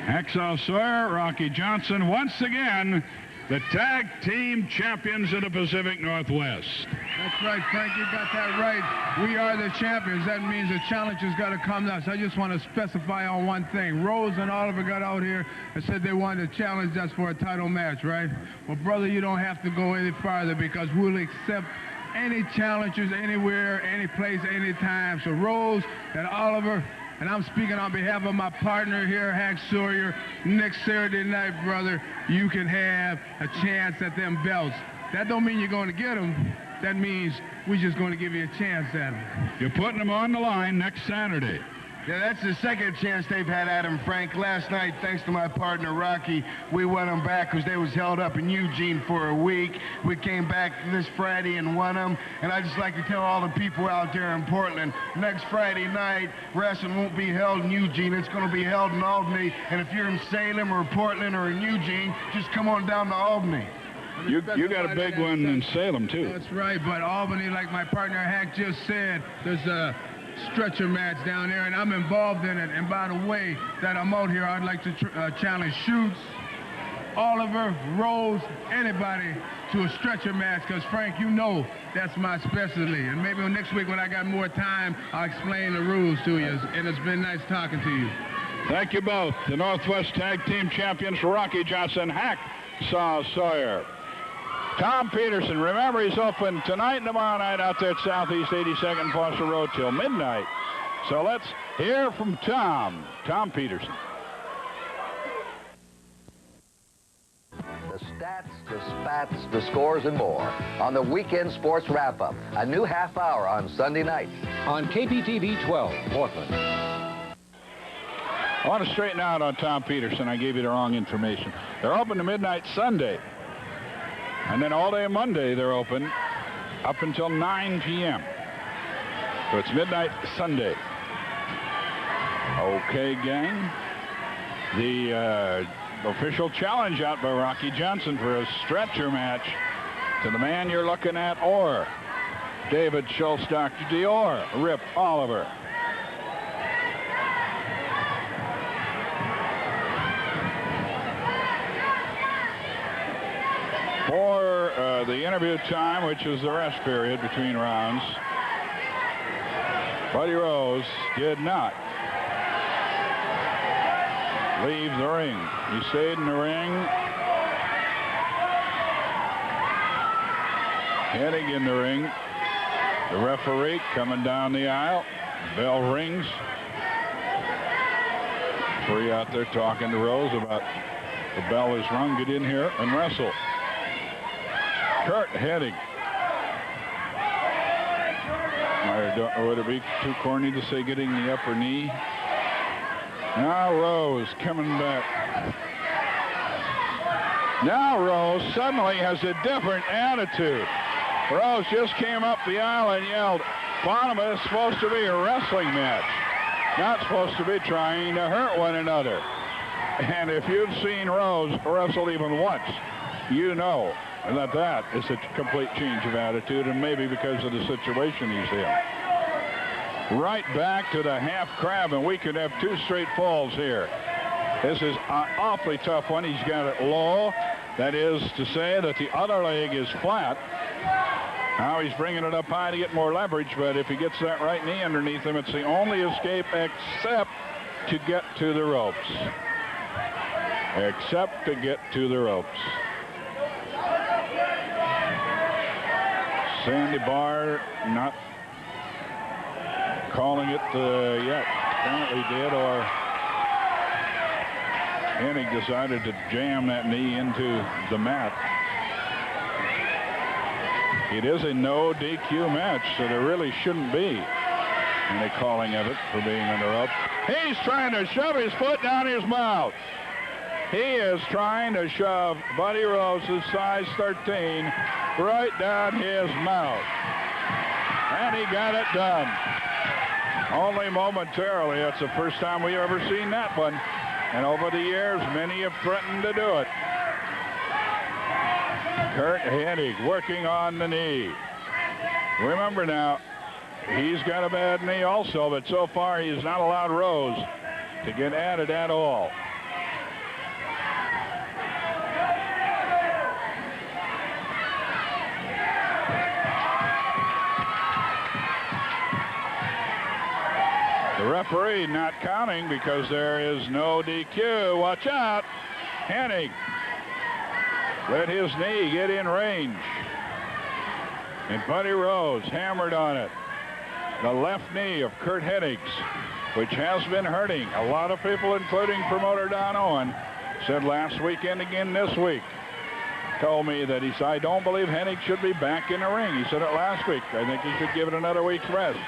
A: Hacksaw Sawyer, Rocky Johnson, once again, the tag team champions of the Pacific Northwest.
F: That's right, Frank. You got that right. We are the champions. That means the challenge has got to come to us. I just want to specify on one thing. Rose and Oliver got out here and said they wanted to challenge us for a title match, right? Well, brother, you don't have to go any farther because we'll accept any challengers anywhere, any place, anytime. So Rose and Oliver, and I'm speaking on behalf of my partner here, Hack Sawyer, next Saturday night, brother, you can have a chance at them belts. That don't mean you're going to get them. That means we're just going to give you a chance at them.
A: You're putting them on the line next Saturday.
F: Yeah, that's the second chance they've had at him, Frank. Last night, thanks to my partner, Rocky, we won them back because they was held up in Eugene for a week. We came back this Friday and won them. And I just like to tell all the people out there in Portland, next Friday night, wrestling won't be held in Eugene. It's going to be held in Albany. And if you're in Salem or Portland or in Eugene, just come on down to Albany.
A: You got a big one in Salem, too.
F: That's right, but Albany, like my partner Hack just said, there's a stretcher match down there, and I'm involved in it. And by the way, that I'm out here, I'd like to challenge Schutz, Oliver, Rose, anybody to a stretcher match, because Frank, you know that's my specialty. And maybe next week when I got more time, I'll explain the rules to you. And it's been nice talking to you.
A: Thank you both. The Northwest Tag Team Champions, Rocky Johnson, Hacksaw Sawyer. Tom Peterson, remember he's open tonight and tomorrow night out there at Southeast 82nd and Foster Road till midnight. So let's hear from Tom Peterson.
J: The stats, the spats, the scores, and more on the Weekend Sports Wrap-Up, a new half hour on Sunday night
B: on KPTV 12, Portland.
A: I want to straighten out on Tom Peterson. I gave you the wrong information. They're open to midnight Sunday. And then all day Monday, they're open up until 9 p.m. So it's midnight Sunday. Okay, gang. The official challenge out by Rocky Johnson for a stretcher match to the man you're looking at, or David Schultz, Dr. Dior, Rip Oliver. For the interview time, which is the rest period between rounds, Buddy Rose did not leave the ring. He stayed in the ring. Hennig in the ring. The referee coming down the aisle. Bell rings. Free out there talking to Rose about the bell is rung. Get in here and wrestle. Curt Hennig. Would it be too corny to say getting the upper knee? Now Rose coming back. Now Rose suddenly has a different attitude. Rose just came up the aisle and yelled, Bonham, it's supposed to be a wrestling match, not supposed to be trying to hurt one another. And if you've seen Rose wrestle even once, you know that that is a complete change of attitude, and maybe because of the situation he's in. Right back to the half crab, and we could have 2 straight falls here. This is an awfully tough one. He's got it low. That is to say that the other leg is flat. Now he's bringing it up high to get more leverage, but if he gets that right knee underneath him, it's the only escape except to get to the ropes. Except to get to the ropes. Sandy Barr not calling it yet. Apparently did, or Hennig decided to jam that knee into the mat. It is a no DQ match, so there really shouldn't be any calling of it for being on the rope. He's trying to shove his foot down his mouth. He is trying to shove Buddy Rose's size 13 right down his mouth. And he got it done. Only momentarily. It's the first time we've ever seen that one. And over the years, many have threatened to do it. Curt Hennig working on the knee. Remember now, he's got a bad knee also, but so far he's not allowed Rose to get at it at all. The referee not counting because there is no DQ. Watch out. Hennig let his knee get in range. And Buddy Rose hammered on it. The left knee of Curt Hennig's, which has been hurting. A lot of people, including promoter Don Owen, said last weekend again this week, told me that he said, I don't believe Hennig should be back in the ring. He said it last week. I think he should give it another week's rest.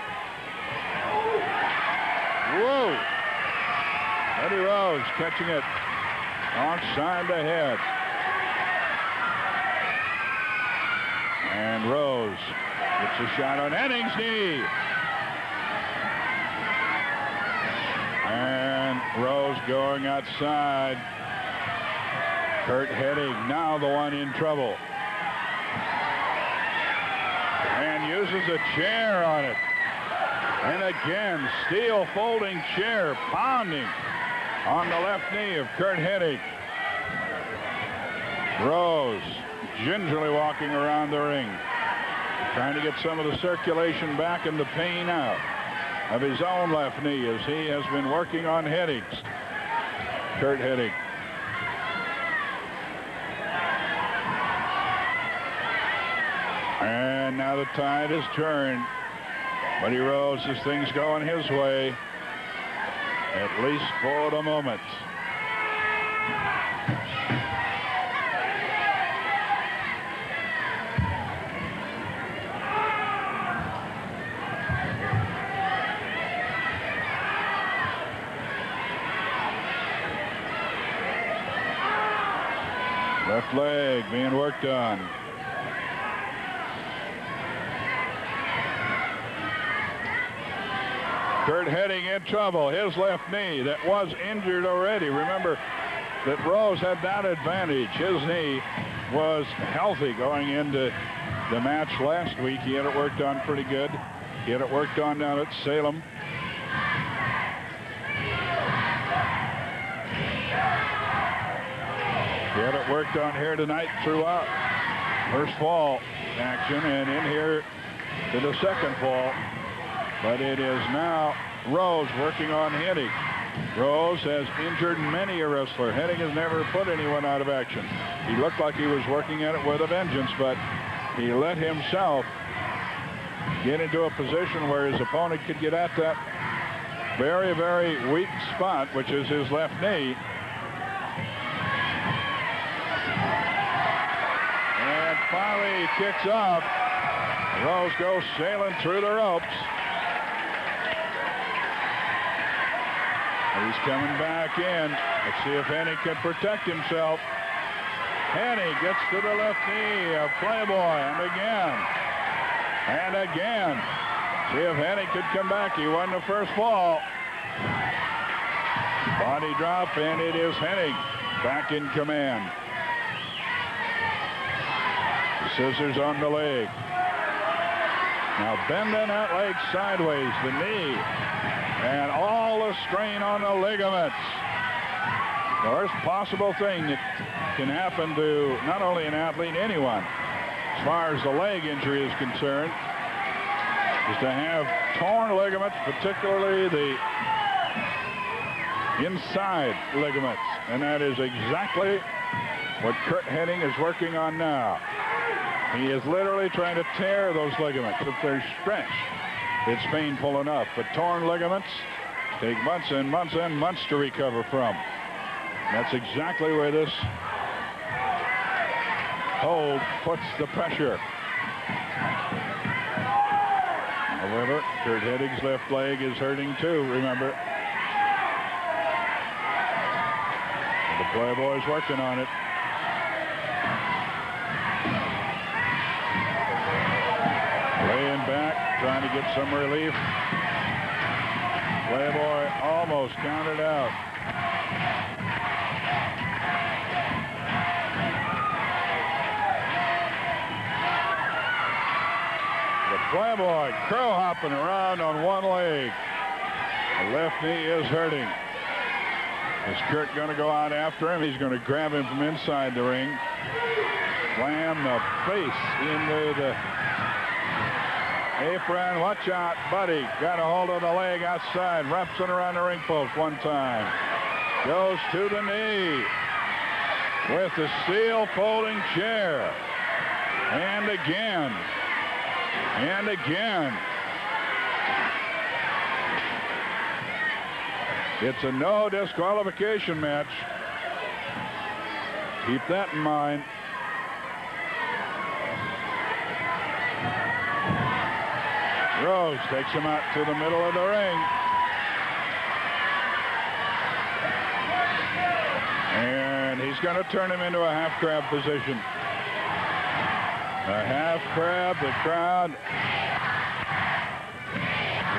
A: Whoa! Buddy Rose catching it onside the head. And Rose gets a shot on Hennig's knee. And Rose going outside. Curt Hennig now the one in trouble. And uses a chair on it. And again, steel folding chair pounding on the left knee of Curt Hennig. Rose gingerly walking around the ring, trying to get some of the circulation back and the pain out of his own left knee as he has been working on Hennig's. Curt Hennig. And now the tide has turned. Buddy Rose, as things going his way, at least for the moment. Left leg being worked on. Curt Hennig in trouble. His left knee that was injured already. Remember that Rose had that advantage. His knee was healthy going into the match last week. He had it worked on pretty good. He had it worked on down at Salem. He had it worked on here tonight throughout first fall action and in here to the second fall. But it is now Rose working on Hennig. Rose has injured many a wrestler. Hennig has never put anyone out of action. He looked like he was working at it with a vengeance, but he let himself get into a position where his opponent could get at that very, very weak spot, which is his left knee. And finally he kicks off. Rose goes sailing through the ropes. He's coming back in. Let's see if Hennig can protect himself. Hennig gets to the left knee of Playboy, and again. And again. See if Hennig could come back. He won the first fall. Body drop, and it is Hennig back in command. Scissors on the leg. Now bending that leg sideways, the knee, and all the strain on the ligaments. The worst possible thing that can happen to not only an athlete, anyone, as far as the leg injury is concerned, is to have torn ligaments, particularly the inside ligaments. And that is exactly what Curt Hennig is working on now. He is literally trying to tear those ligaments. If they're stretched, it's painful enough. But torn ligaments take months and months and months to recover from. That's exactly where this hold puts the pressure. However, Curt Hennig's left leg is hurting too, remember. The Playboy's working on it. Laying back, trying to get some relief. Playboy almost counted out. The Playboy crow hopping around on one leg. The left knee is hurting. Is Curt going to go out after him? He's going to grab him from inside the ring. Slam the face into the apron. Watch out, buddy. Got a hold of the leg outside. Wraps it around the ring post one time. Goes to the knee with the steel folding chair. And again. And again. It's a no disqualification match. Keep that in mind. Rose takes him out to the middle of the ring. And he's going to turn him into a half crab position. A half crab, the crowd.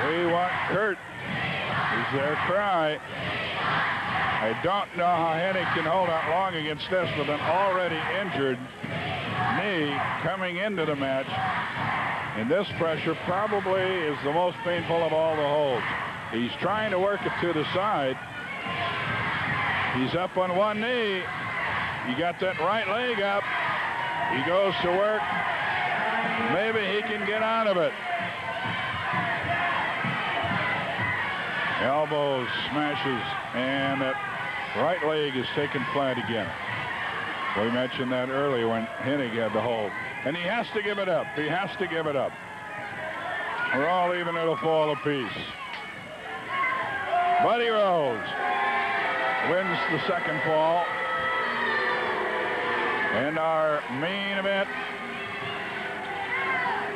A: We want Curt. Is their cry. I don't know how Hennig can hold out long against this with an already injured knee coming into the match. And this pressure probably is the most painful of all the holds. He's trying to work it to the side. He's up on one knee. He got that right leg up. He goes to work. Maybe he can get out of it. Elbows, smashes, and that right leg is taken flat again. We mentioned that earlier when Hennig had the hold. And he has to give it up. He has to give it up. We're all even at a fall apiece. Buddy Rose wins the second fall. And our main event,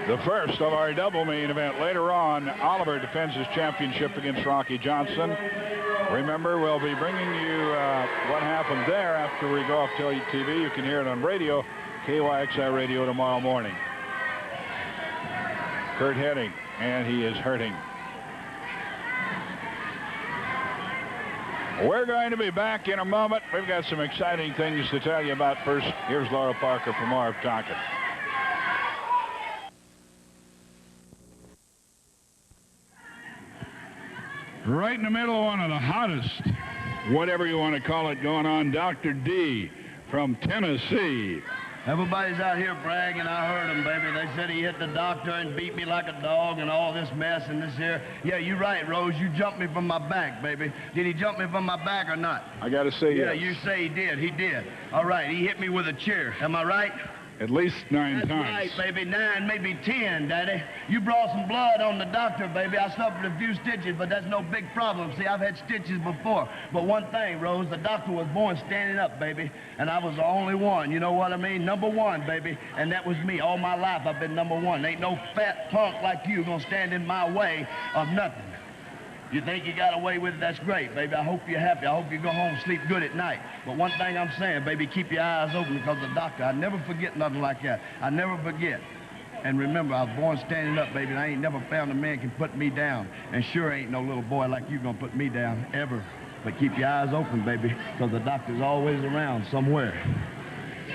A: the first of our double main event. Later on, Oliver defends his championship against Rocky Johnson. Remember, we'll be bringing you what happened there after we go off TV. You can hear it on radio, KYXI Radio, tomorrow morning. Curt Hennig, and he is hurting. We're going to be back in a moment. We've got some exciting things to tell you about. First, here's Laura Parker from Marv Tonkin. Right in the middle of one of the hottest, whatever you want to call it, going on, Dr. D from Tennessee.
F: Everybody's out here bragging. I heard them, baby. They said he hit the doctor and beat me like a dog and all this mess and this here. Yeah, you're right, Rose. You jumped me from my back, baby. Did he jump me from my back or not?
A: I got to say yes.
F: Yeah, you say he did. He did. All right, he hit me with a chair. Am I right?
A: At least 9
F: That's
A: times.
F: Right, baby. 9, maybe 10, Daddy. You brought some blood on the doctor, baby. I suffered a few stitches, but that's no big problem. See, I've had stitches before. But one thing, Rose, the doctor was born standing up, baby, and I was the only one. You know what I mean? Number one, baby, and that was me. All my life, I've been number one. Ain't no fat punk like you gonna stand in my way of nothing. You think you got away with it, that's great, baby. I hope you're happy. I hope you go home and sleep good at night. But one thing I'm saying, baby, keep your eyes open because the doctor, I never forget nothing like that. I never forget. And remember, I was born standing up, baby, and I ain't never found a man can put me down. And sure ain't no little boy like you gonna put me down, ever. But keep your eyes open, baby, because the doctor's always around somewhere.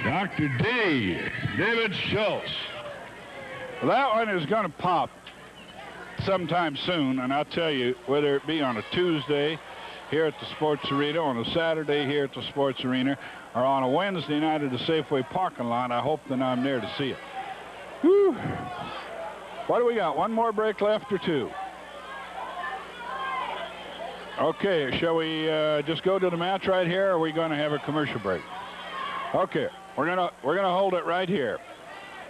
A: Dr. D, David Schultz. Well, that one is going to pop sometime soon, and I'll tell you, whether it be on a Tuesday here at the Sports Arena, on a Saturday here at the Sports Arena, or on a Wednesday night at the Safeway parking lot, I hope that I'm there to see it. Whew. What do we got? One more break left or two? Okay, shall we just go to the match right here, or are we going to have a commercial break? Okay, we're gonna hold it right here.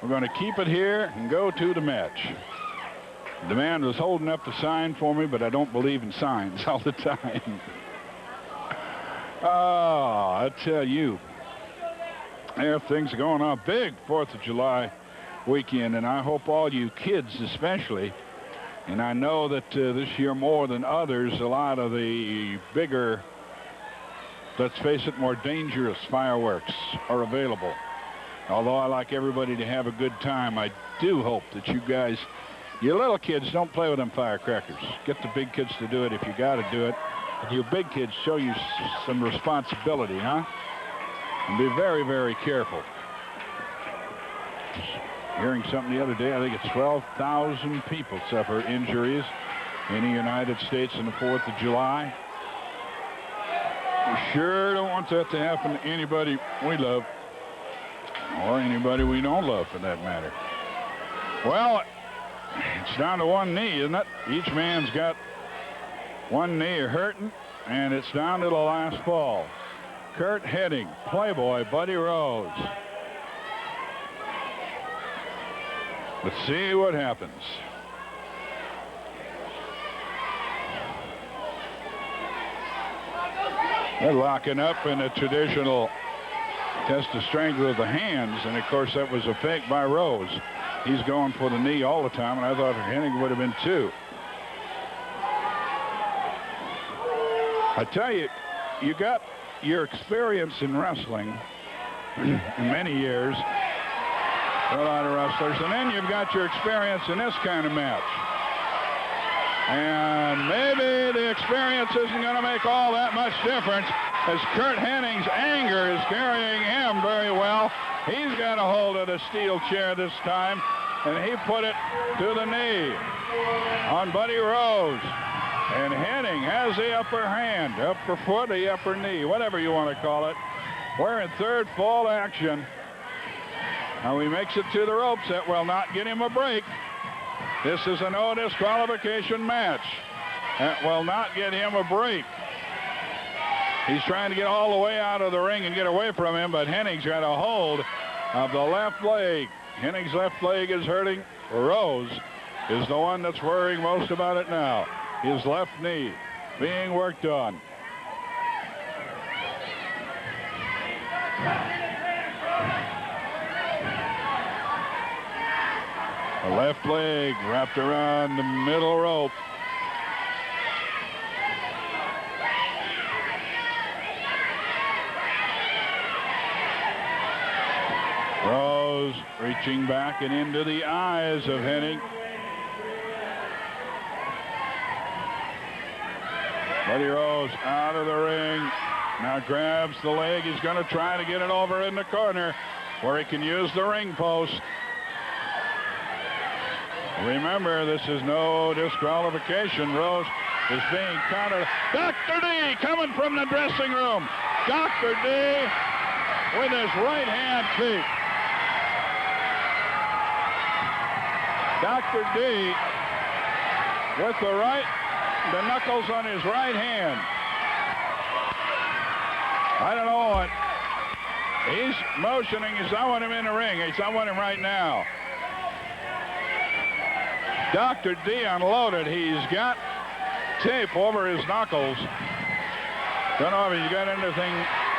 A: We're going to keep it here and go to the match. The man was holding up the sign for me, but I don't believe in signs all the time. Oh, I tell you, there are things going on. Big 4th of July weekend, and I hope all you kids especially, and I know that this year more than others, a lot of the bigger, let's face it, more dangerous fireworks are available. Although I like everybody to have a good time, I do hope that you guys, you little kids, don't play with them firecrackers. Get the big kids to do it if you got to do it. And you big kids, show you some responsibility, huh? And be very, very careful. Hearing something the other day, I think it's 12,000 people suffer injuries in the United States on the 4th of July. We sure don't want that to happen to anybody we love, or anybody we don't love, for that matter. Well, it's down to one knee, isn't it? Each man's got one knee hurting, and it's down to the last ball. Curt Hennig, Playboy, Buddy Rose. Let's see what happens. They're locking up in a traditional test of strength with the hands, and of course that was a fake by Rose. He's going for the knee all the time, and I thought Hennig would have been too. I tell you, you got your experience in wrestling in many years, a lot of wrestlers, and then you've got your experience in this kind of match. And maybe the experience isn't going to make all that much difference, as Curt Hennig's anger is carrying him very well. He's got a hold of the steel chair this time, and he put it to the knee on Buddy Rose. And Hennig has the upper hand, upper foot, the upper knee, whatever you want to call it. We're in third fall action. Now he makes it to the ropes. That will not get him a break. This is a no disqualification match. That will not get him a break. He's trying to get all the way out of the ring and get away from him, but Hennig's got a hold of the left leg. Hennig's left leg is hurting. Rose is the one that's worrying most about it now. His left knee being worked on. The left leg wrapped around the middle rope. Rose reaching back and into the eyes of Hennig. Buddy Rose out of the ring. Now grabs the leg. He's going to try to get it over in the corner where he can use the ring post. Remember, this is no disqualification. Rose is being countered. Dr. D coming from the dressing room. Dr. D with his right hand kick. Dr. D with the knuckles on his right hand. I don't know what. He's motioning. I want him in the ring. I want him right now. Dr. D unloaded. He's got tape over his knuckles. Don't know if he's got anything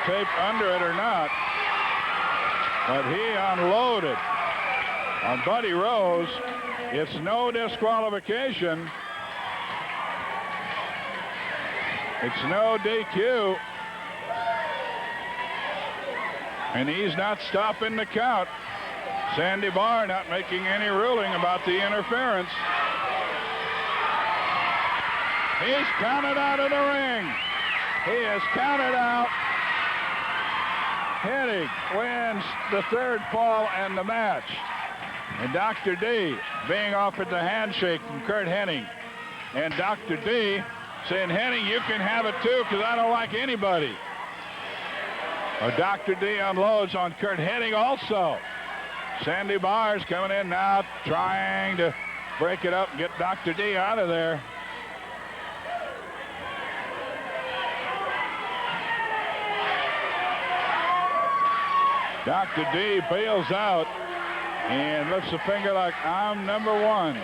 A: taped under it or not. But he unloaded on Buddy Rose. It's no disqualification. It's no DQ. And he's not stopping the count. Sandy Barr not making any ruling about the interference. He's counted out of the ring. He is counted out. Hennig wins the third fall and the match. And Dr. D being offered the handshake from Curt Hennig. And Dr. D saying, Hennig, you can have it too because I don't like anybody. Well, Dr. D unloads on Curt Hennig also. Sandy Barr's coming in now trying to break it up and get Dr. D out of there. Dr. D bails out and lifts a finger like, I'm number one.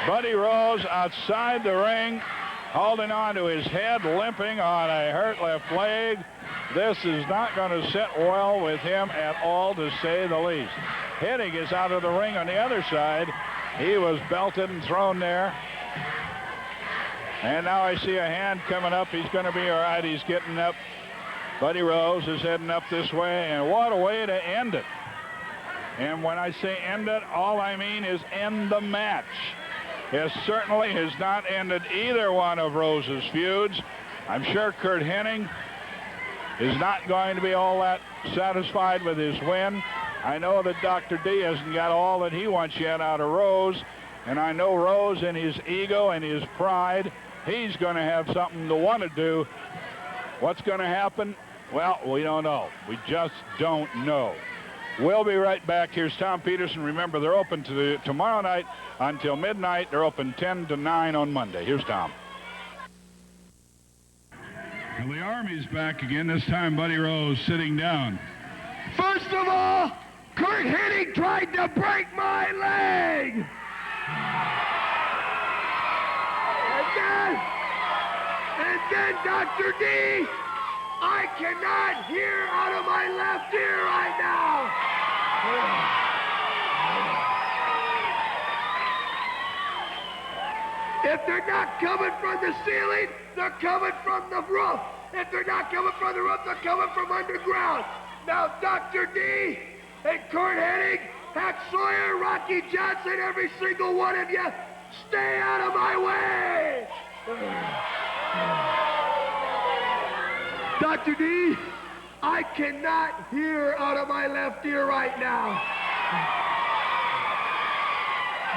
A: Buddy Rose outside the ring, holding on to his head, limping on a hurt left leg. This is not going to sit well with him at all, to say the least. Hennig is out of the ring on the other side. He was belted and thrown there. And now I see a hand coming up. He's going to be all right. He's getting up. Buddy Rose is heading up this way, and what a way to end it. And when I say end it, all I mean is end the match. It certainly has not ended either one of Rose's feuds. I'm sure Curt Hennig is not going to be all that satisfied with his win. I know that Dr. D hasn't got all that he wants yet out of Rose, and I know Rose in his ego and his pride, he's going to have something to want to do. What's going to happen? Well, we don't know. We just don't know. We'll be right back. Here's Tom Peterson. Remember, they're open tomorrow night until midnight. They're open 10 to 9 on Monday. Here's Tom. Well, the Army's back again. This time, Buddy Rose sitting down.
F: First of all, Curt Hennig tried to break my leg. And then Dr. D, I cannot hear out of my left ear right now. If they're not coming from the ceiling, they're coming from the roof. If they're not coming from the roof, they're coming from underground. Now, Dr. D and Curt Hennig, Hack Sawyer, Rocky Johnson, every single one of you, stay out of my way. Dr. D, I cannot hear out of my left ear right now.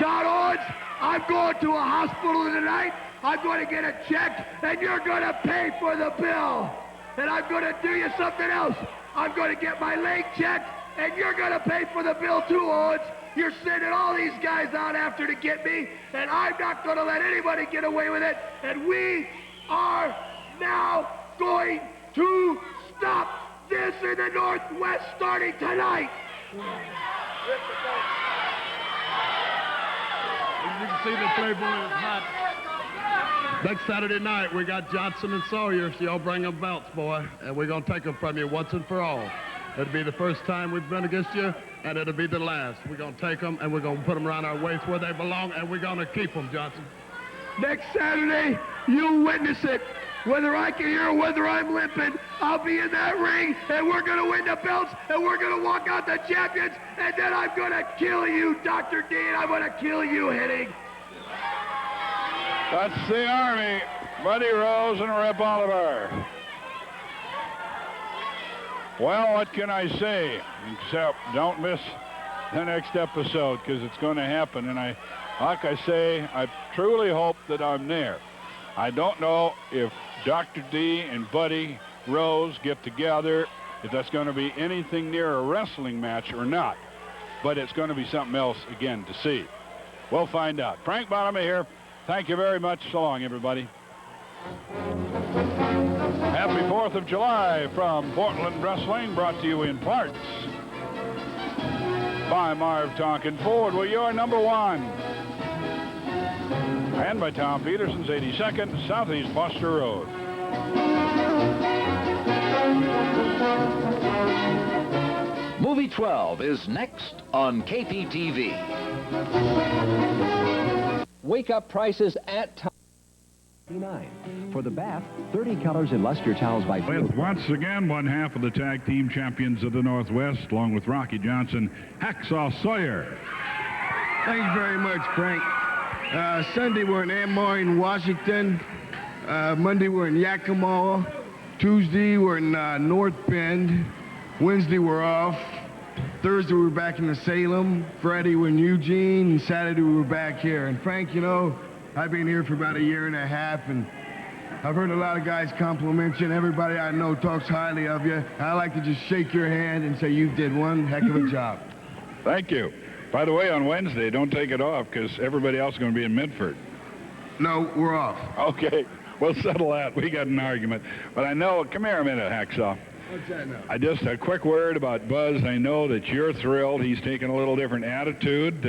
F: Don Owens, I'm going to a hospital tonight. I'm going to get a check, and you're going to pay for the bill. And I'm going to do you something else. I'm going to get my leg checked, and you're going to pay for the bill too, Owens. You're sending all these guys out after to get me, and I'm not going to let anybody get away with it. And we are now going to stop this in the Northwest starting tonight.
G: As you can see, the Playboy is hot. Next Saturday night, we got Johnson and Sawyer, so y'all bring them belts, boy, and we're going to take them from you once and for all. It'll be the first time we've been against you, and it'll be the last. We're going to take them, and we're going to put them around our waist where they belong, and we're going to keep them, Johnson.
F: Next Saturday, you'll witness it. Whether I can hear or whether I'm limping, I'll be in that ring, and we're going to win the belts, and we're going to walk out the champions, and then I'm going to kill you, Dr. D, and I'm going to kill you, Hennig.
A: That's the Army. Buddy Rose and Rip Oliver. Well, what can I say? Except don't miss the next episode, because it's going to happen. And like I say, I truly hope that I'm there. I don't know if Dr. D and Buddy Rose get together, if that's going to be anything near a wrestling match or not. But it's going to be something else, again, to see. We'll find out. Frank Bonham here. Thank you very much. So long, everybody. Happy 4th of July from Portland Wrestling, brought to you in parts by Marv Tonkin Ford. Well, you're number one. And by Tom Peterson's 82nd Southeast Foster Road.
D: Movie 12 is next on KPTV.
B: Wake up prices at Tom.
D: $29. For the bath, 30 colors in luster towels by...
A: With once again one half of the tag team champions of the Northwest, along with Rocky Johnson, Hacksaw Sawyer.
F: Thank you very much, Frank. Sunday we're in Des Moines, Washington. Monday we're in Yakima. Tuesday we're in North Bend. Wednesday we're off. Thursday we're back in Salem. Friday we're in Eugene. And Saturday we're back here. And Frank, you know, I've been here for about a year and a half, and I've heard a lot of guys compliment you, and everybody I know talks highly of you. I like to just shake your hand and say you did one heck of a job.
A: Thank you. By the way, on Wednesday, don't take it off, because everybody else is going to be in Midford.
F: No, we're off.
A: Okay, we'll settle that. We got an argument. But I know, come here a minute, Hacksaw.
F: What's that now?
A: I just, a quick word about Buzz. I know that you're thrilled. He's taken a little different attitude,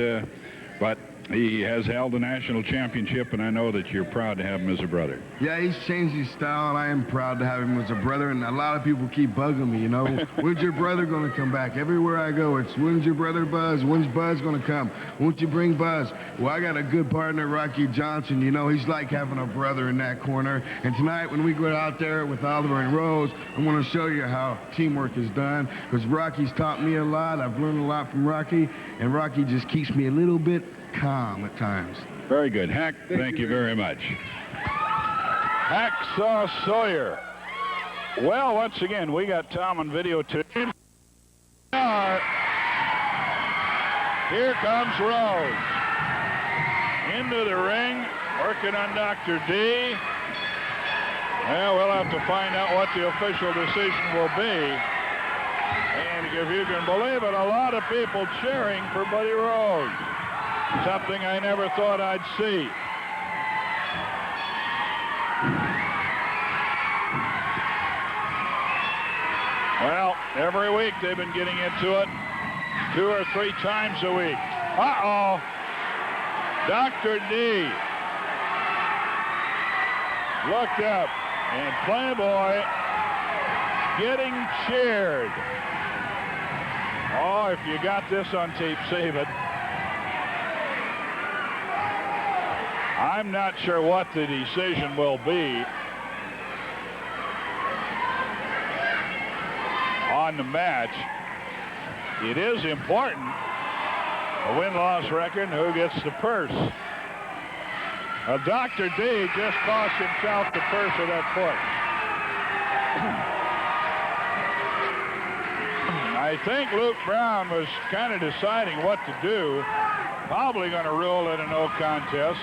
A: but he has held the national championship, and I know that you're proud to have him as a brother.
F: Yeah, he's changed his style, and I am proud to have him as a brother. And a lot of people keep bugging me, you know. When's your brother going to come back? Everywhere I go, it's when's your brother Buzz? When's Buzz going to come? Won't you bring Buzz? Well, I got a good partner, Rocky Johnson. You know, he's like having a brother in that corner. And tonight, when we go out there with Oliver and Rose, I want to show you how teamwork is done, because Rocky's taught me a lot. I've learned a lot from Rocky, and Rocky just keeps me a little bit calm at times.
A: Very good. Hack, thank you very much. Hacksaw Sawyer. Well, once again, we got Tom on video too. Here comes Rose. Into the ring, working on Dr. D. Well, we'll have to find out what the official decision will be. And if you can believe it, a lot of people cheering for Buddy Rose. Something I never thought I'd see. Well, every week they've been getting into it 2 or 3 times a week. Uh-oh. Dr. D looked up, and Playboy getting cheered. Oh, if you got this on tape, save it. I'm not sure what the decision will be on the match. It is important, a win-loss record, and who gets the purse. Dr. D just cost himself the purse of that foot. I think Luke Brown was kind of deciding what to do. Probably going to rule it a no contest.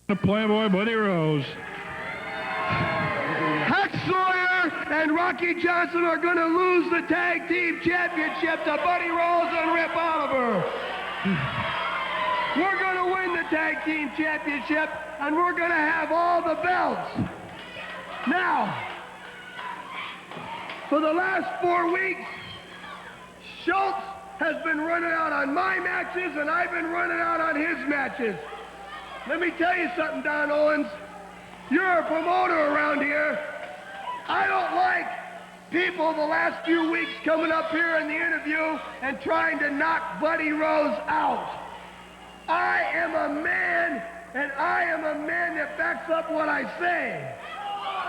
A: The Playboy Buddy Rose.
F: Hack Sawyer and Rocky Johnson are going to lose the tag team championship to Buddy Rose and Rip Oliver. We're going to win the tag team championship, and we're going to have all the belts. Now, for the last 4 weeks, Schultz has been running out on my matches, and I've been running out on his matches. Let me tell you something, Don Owens. You're a promoter around here. I don't like people the last few weeks coming up here in the interview and trying to knock Buddy Rose out. I am a man, and I am a man that backs up what I say.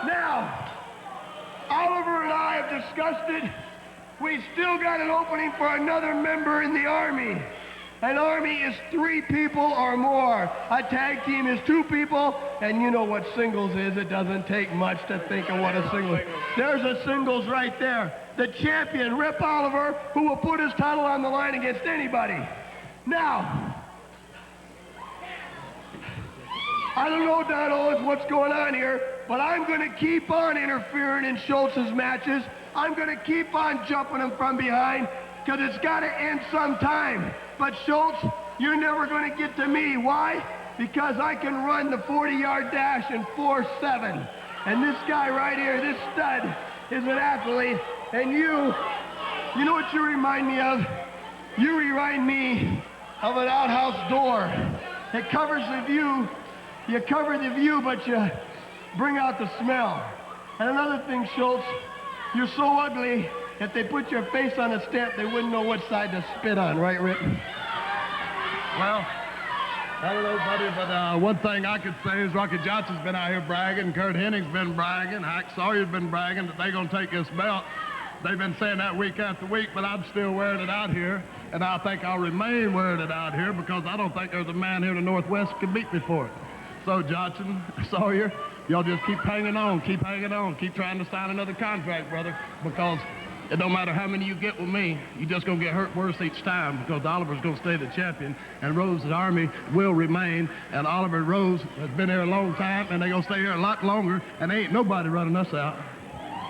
F: Now, Oliver and I have discussed it. We still got an opening for another member in the Army. An Army is 3 people or more. A tag team is 2 people, and you know what singles is. It doesn't take much to think of what a singles is. There's a singles right there. The champion, Rip Oliver, who will put his title on the line against anybody. Now, I don't know, Don Owens, what's going on here, but I'm going to keep on interfering in Schultz's matches. I'm going to keep on jumping him from behind, because it's got to end sometime. But Schultz, you're never going to get to me. Why? Because I can run the 40-yard dash in 4.7. And this guy right here, this stud, is an athlete. And you know what you remind me of? You remind me of an outhouse door. It covers the view. You cover the view, but you bring out the smell. And another thing, Schultz, you're so ugly, if they put your face on a stamp, they wouldn't know which side to spit on, right, Rip? Well,
G: I don't know, buddy, but one thing I could say is Rocky Johnson's been out here bragging, Kurt Hennig's been bragging, Hack Sawyer's been bragging that they're going to take this belt. They've been saying that week after week, but I'm still wearing it out here, and I think I'll remain wearing it out here because I don't think there's a man here in the Northwest who can beat me for it. So, Johnson, Sawyer, y'all just keep hanging on, keep trying to sign another contract, brother, because it don't matter how many you get with me, you're just going to get hurt worse each time because Oliver's going to stay the champion, and Rose's Army will remain, and Oliver Rose has been here a long time, and they're going to stay here a lot longer, and there ain't nobody running us out.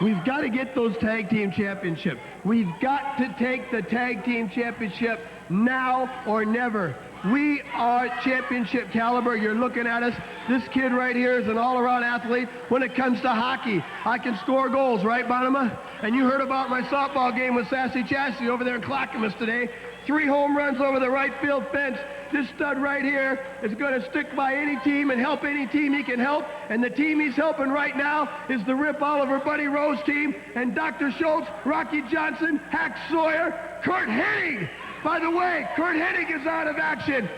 F: We've got to get those tag team championships. We've got to take the tag team championship now or never. We are championship caliber. You're looking at us. This kid right here is an all-around athlete. When it comes to hockey, I can score goals, right, Bonema? And you heard about my softball game with Sassy Chassie over there in Clackamas today. 3 home runs over the right field fence. This stud right here is going to stick by any team and help any team he can help. And the team he's helping right now is the Rip Oliver Buddy Rose team. And Dr. Schultz, Rocky Johnson, Hack Sawyer, Kurt Hennig. By the way, Kurt Hennig is out of action.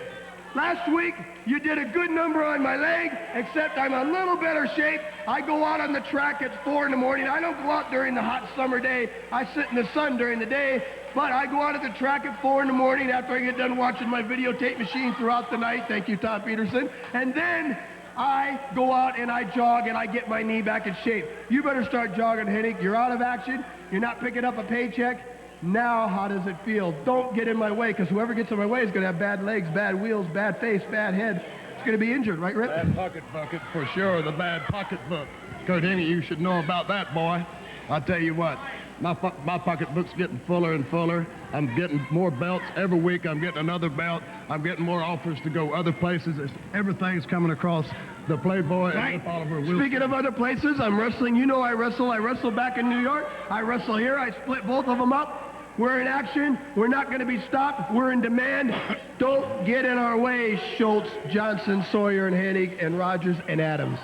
F: Last week, you did a good number on my leg, except I'm a little better shape. I go out on the track at 4 in the morning. I don't go out during the hot summer day. I sit in the sun during the day. But I go out at the track at 4 in the morning after I get done watching my videotape machine throughout the night. Thank you, Tom Peterson. And then I go out and I jog and I get my knee back in shape. You better start jogging, Hennig. You're out of action. You're not picking up a paycheck. Now, how does it feel? Don't get in my way, because whoever gets in my way is going to have bad legs, bad wheels, bad face, bad head. It's going to be injured, right, Rip?
G: Bad pocket bucket, for sure, the bad pocketbook. Kurt Hennig, you should know about that, boy. I'll tell you what, my pocketbook's getting fuller and fuller. I'm getting more belts. Every week I'm getting another belt. I'm getting more offers to go other places. Everything's coming across the Playboy
F: right.
G: And Rip Oliver Wilson.
F: Speaking of other places, I'm wrestling. You know I wrestle. I wrestle back in New York. I wrestle here. I split both of them up. We're in action. We're not going to be stopped. We're in demand. Don't get in our way, Schultz, Johnson, Sawyer, and Hennig, and Rogers, and Adams.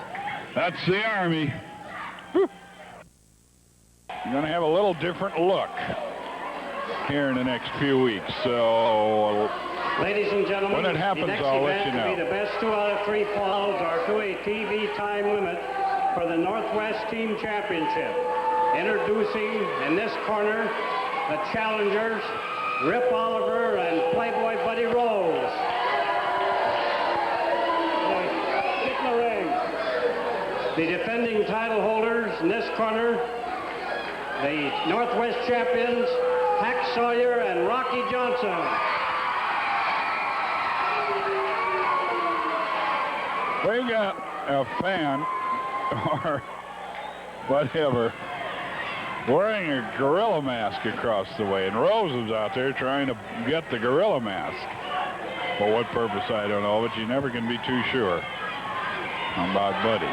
A: That's the Army. Whew. You're going to have a little different look here in the next few weeks. So,
E: ladies and gentlemen,
A: when it happens,
E: the next
A: I'll
E: event
A: let you know.
E: will be the best 2 out of 3 falls are to a TV time limit for the Northwest Team Championship. Introducing in this corner the challengers, Rip Oliver and Playboy Buddy Rose. Get in the ring. The defending title holders in this corner, the Northwest champions, Hack Sawyer and Rocky Johnson.
A: We got a fan or whatever wearing a gorilla mask across the way, and Rose is out there trying to get the gorilla mask. For what purpose, I don't know, but you never can be too sure about Buddy.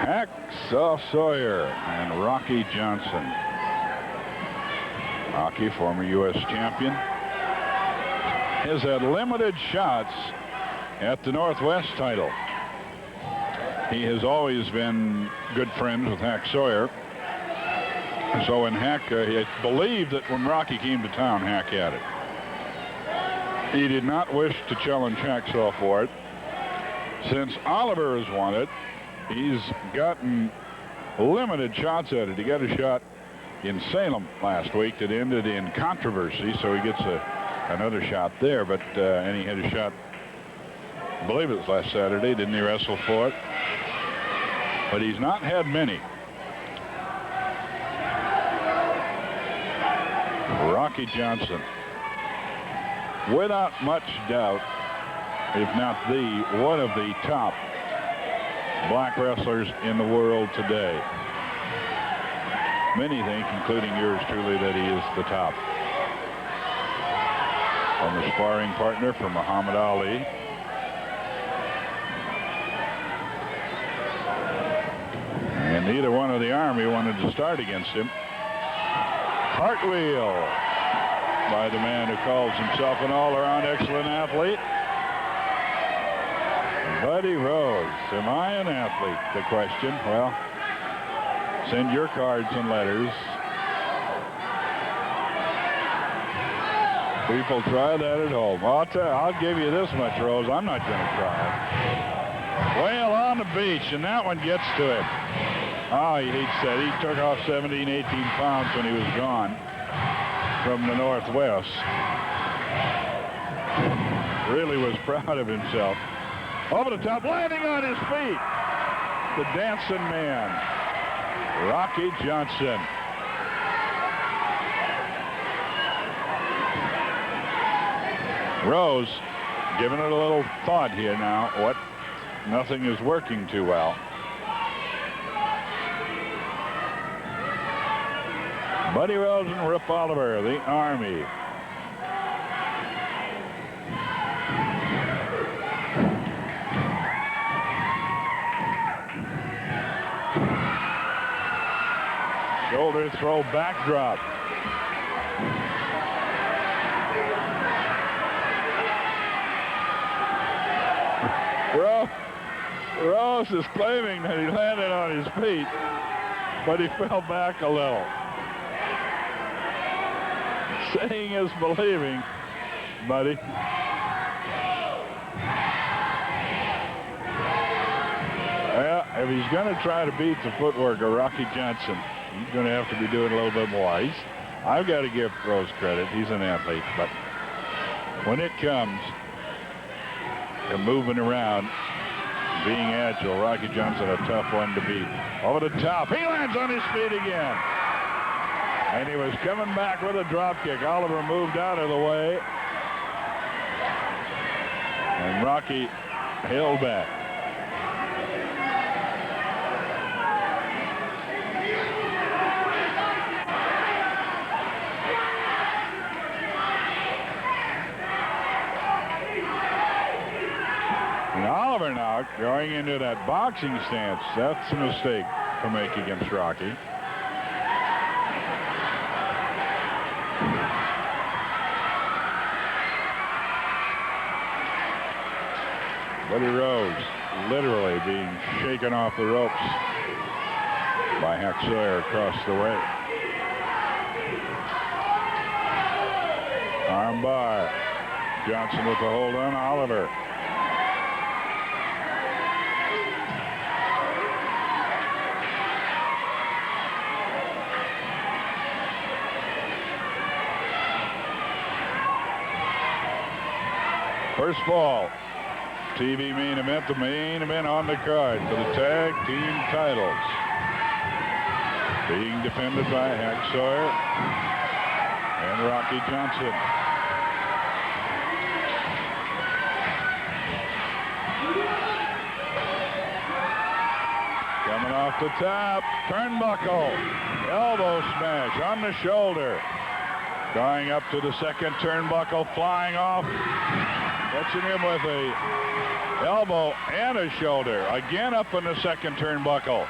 A: Hacksaw Sawyer and Rocky Johnson. Rocky, former U.S. champion, has had limited shots at the Northwest title. He has always been good friends with Hack Sawyer. So when Hack, he believed that when Rocky came to town, Hack had it. He did not wish to challenge Hacksaw for it. Since Oliver has won it, he's gotten limited shots at it. He got a shot in Salem last week that ended in controversy, so he gets another shot there. But and he had a shot, I believe it was last Saturday, didn't he wrestle for it? But he's not had many. Rocky Johnson, without much doubt, if not one of the top black wrestlers in the world today. Many think, including yours truly, that he is the top. Former sparring partner for Muhammad Ali. And neither one of the Army wanted to start against him. Cartwheel by the man who calls himself an all-around excellent athlete. Buddy Rose. Am I an athlete? The question. Well, send your cards and letters People try that at home. I'll give you this much, Rose. I'm not going to try it. Whale on the beach, and that one gets to him. Oh, he said he took off 17, 18 pounds when he was gone from the Northwest. Really was proud of himself. Over the top, landing on his feet. The dancing man, Rocky Johnson. Rose giving it a little thought here now. Nothing is working too well. Buddy Rose and Rip Oliver, the Army. Shoulder throw backdrop. Rose is claiming that he landed on his feet, but he fell back a little. Saying is believing, buddy. Yeah, if he's going to try to beat the footwork of Rocky Johnson, he's going to have to be doing a little bit more. I've got to give Rose credit. He's an athlete, but when it comes to moving around, being agile, Rocky Johnson a tough one to beat. Over the top, he lands on his feet again. And he was coming back with a drop kick. Oliver moved out of the way. And Rocky held back. And Oliver now going into that boxing stance. That's a mistake to make against Rocky. Buddy Rose literally being shaken off the ropes by Hack Sawyer across the way. Arm bar. Johnson with the hold on Oliver. First ball. TV main event, the main event on the card for the tag team titles. Being defended by Hack Sawyer and Rocky Johnson. Coming off the top, turnbuckle, elbow smash on the shoulder. Going up to the second turnbuckle, flying off. Catching him with a elbow and a shoulder. Again up in the second turnbuckle.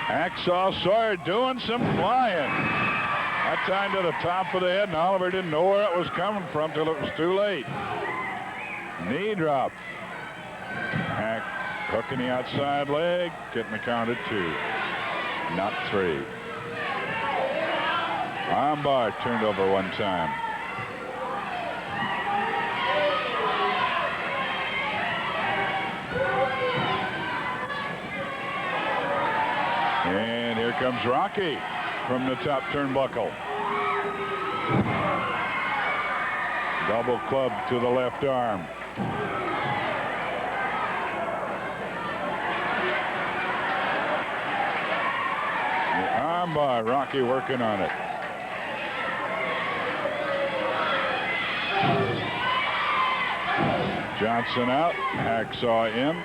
A: Hacksaw Sawyer doing some flying. That time to the top of the head, and Oliver didn't know where it was coming from till it was too late. Knee drop. Hack hooking the outside leg, getting the count at 2, not 3. Armbar turned over one time. And here comes Rocky from the top turnbuckle. Double club to the left arm. The arm bar, Rocky working on it. Johnson out, Hacksaw in.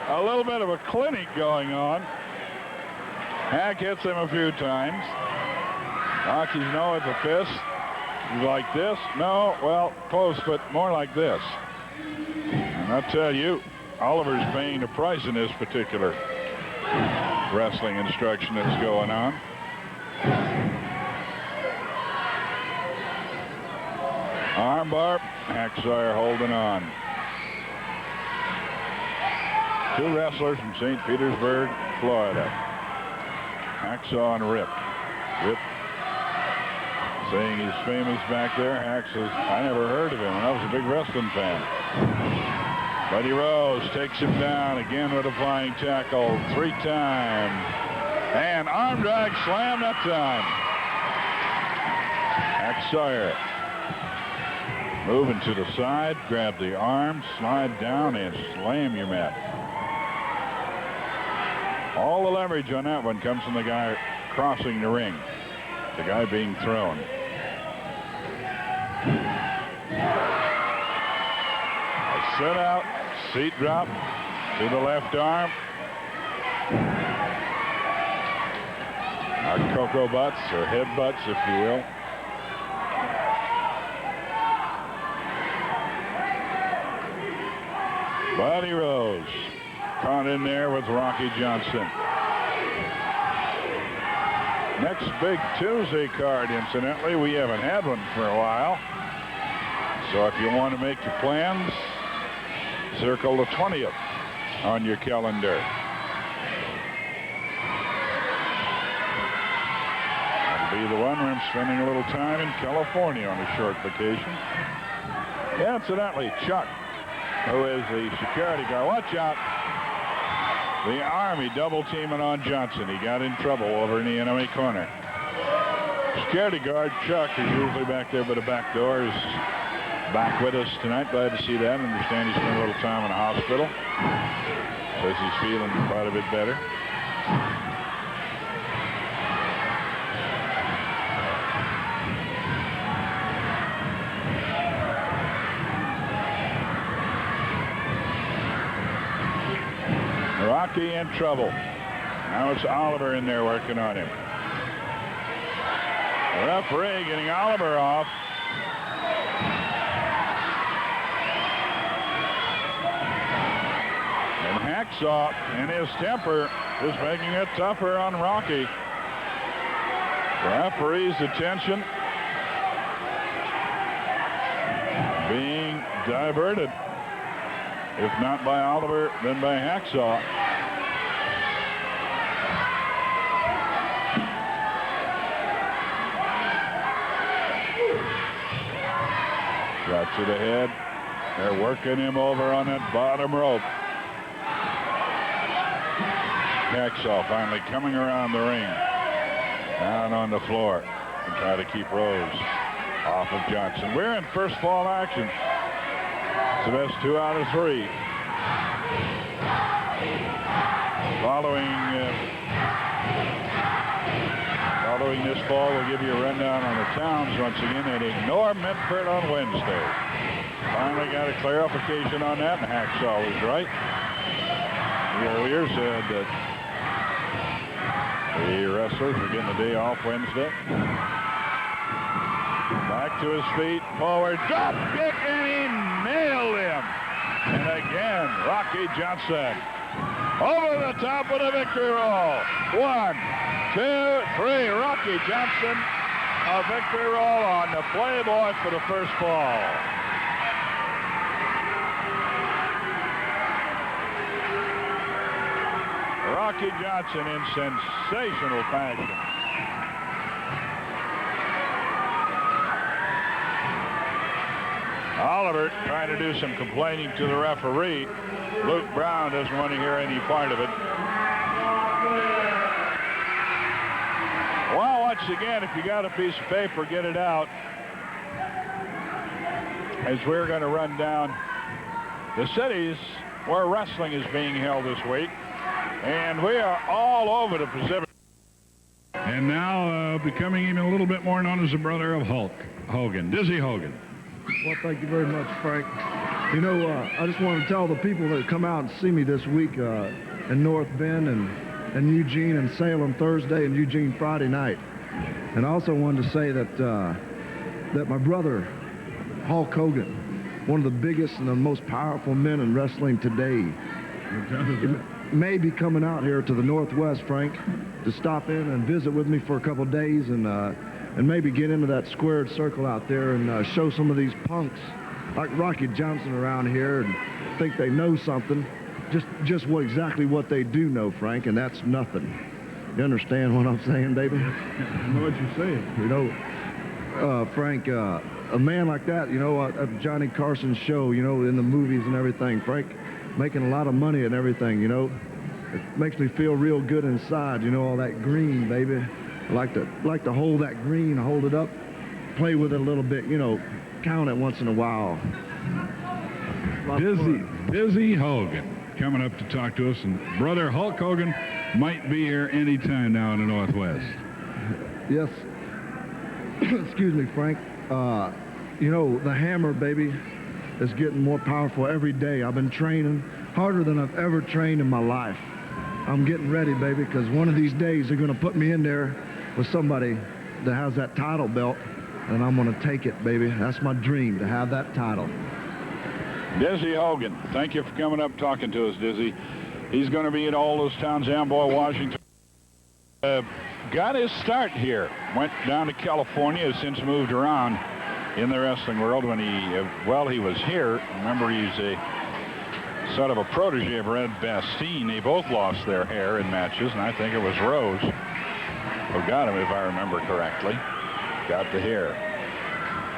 A: A little bit of a clinic going on. Hack hits him a few times. Rocky's no with the fist. He's like this. No, well, close, but more like this. And I'll tell you, Oliver's paying the price in this particular wrestling instruction that's going on. Armbar, Hack-Sawyer holding on. Two wrestlers from St. Petersburg, Florida. Hacksaw and Rip. Rip saying he's famous back there. Hack says, I never heard of him, and I was a big wrestling fan. Buddy Rose takes him down again with a flying tackle 3 times. And arm drag slam that time. Hack Sawyer moving to the side, grab the arm, slide down, and slam your mat. All the leverage on that one comes from the guy crossing the ring, the guy being thrown. A sit out, seat drop to the left arm. Our cocoa butts or head butts, if you will. Buddy Rose caught in there with Rocky Johnson. Next big Tuesday card, incidentally, we haven't had one for a while. So if you want to make your plans, circle the 20th on your calendar. That'll be the one where I'm spending a little time in California on a short vacation. Yeah, incidentally, Chuck, who is the security guard, watch out. The Army double teaming on Johnson. He got in trouble over in the enemy corner. Security guard Chuck is usually back there by the back door. Is back with us tonight. Glad to see that. Understand he spent a little time in the hospital. Says he's feeling quite a bit better. Rocky in trouble. Now it's Oliver in there working on him. The referee getting Oliver off. And Hacksaw, in his temper, is making it tougher on Rocky. The referee's attention being diverted. If not by Oliver, then by Hacksaw. Shot to the head. They're working him over on that bottom rope. Hacksaw finally coming around the ring. Down on the floor. And try to keep Rose off of Johnson. We're in first fall action. It's the best 2 out of 3. Following this fall, we'll give you a rundown on the towns once again, and ignore Medford on Wednesday. Finally got a clarification on that, and Hacksaw was right. He earlier said that the wrestlers were getting a day off Wednesday. Back to his feet, forward, drop kick, and he nailed him. And again, Rocky Johnson over the top with a victory roll. 1, 2, 3. Rocky Johnson, a victory roll on the Playboy for the first fall. Rocky Johnson in sensational fashion. Oliver trying to do some complaining to the referee. Luke Brown doesn't want to hear any part of it. Well, once again, if you got a piece of paper, get it out. As we're going to run down the cities where wrestling is being held this week. And we are all over the Pacific. And now becoming even a little bit more known as the brother of Hulk Hogan, Dizzy Hogan.
K: Well, thank you very much, Frank. You know, I just want to tell the people that come out and see me this week in North Bend and Eugene and Salem Thursday and Eugene Friday night. And I also wanted to say that that my brother, Hulk Hogan, one of the biggest and the most powerful men in wrestling today, may be coming out here to the Northwest, Frank, to stop in and visit with me for a couple days and maybe get into that squared circle out there and show some of these punks like Rocky Johnson around here and think they know something, just exactly what they do know, Frank, and that's nothing. You understand what I'm saying, baby?
G: I know what you're saying.
K: You know, Frank, a man like that, you know, at Johnny Carson's show, you know, in the movies and everything, Frank, making a lot of money and everything, you know. It makes me feel real good inside, you know, all that green, baby. I like to hold that green, hold it up, play with it a little bit, you know, count it once in a while.
A: Dizzy Hogan coming up to talk to us, and brother Hulk Hogan might be here anytime now in the Northwest.
K: Yes. Excuse me, Frank. You know, the hammer, baby, is getting more powerful every day. I've been training harder than I've ever trained in my life. I'm getting ready, baby, because one of these days they're going to put me in there with somebody that has that title belt, and I'm going to take it, baby. That's my dream, to have that title.
A: Dizzy Hogan, thank you for coming up talking to us, Dizzy. He's going to be at Oldostown, Amboy, Washington. Got his start here. Went down to California, has since moved around in the wrestling world. When he was here, remember he's a sort of a protege of Red Bastien. They both lost their hair in matches, and I think it was Rose who got him, if I remember correctly. Got the hair.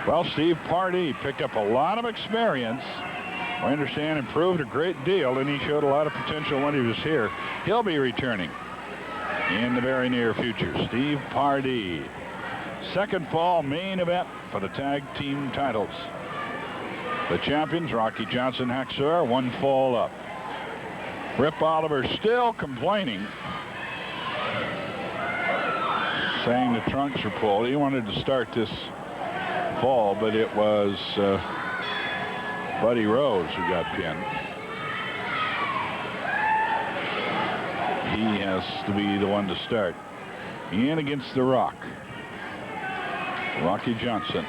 A: Well, Steve Pardee picked up a lot of experience. I understand improved a great deal, and he showed a lot of potential when he was here. He'll be returning in the very near future. Steve Pardee. Second fall main event for the tag team titles. The champions, Rocky Johnson, Hacksaw, one fall up. Rip Oliver still complaining, saying the trunks are pulled. He wanted to start this fall, but it was Buddy Rose who got pinned. He has to be the one to start. In against The Rock. Rocky Johnson.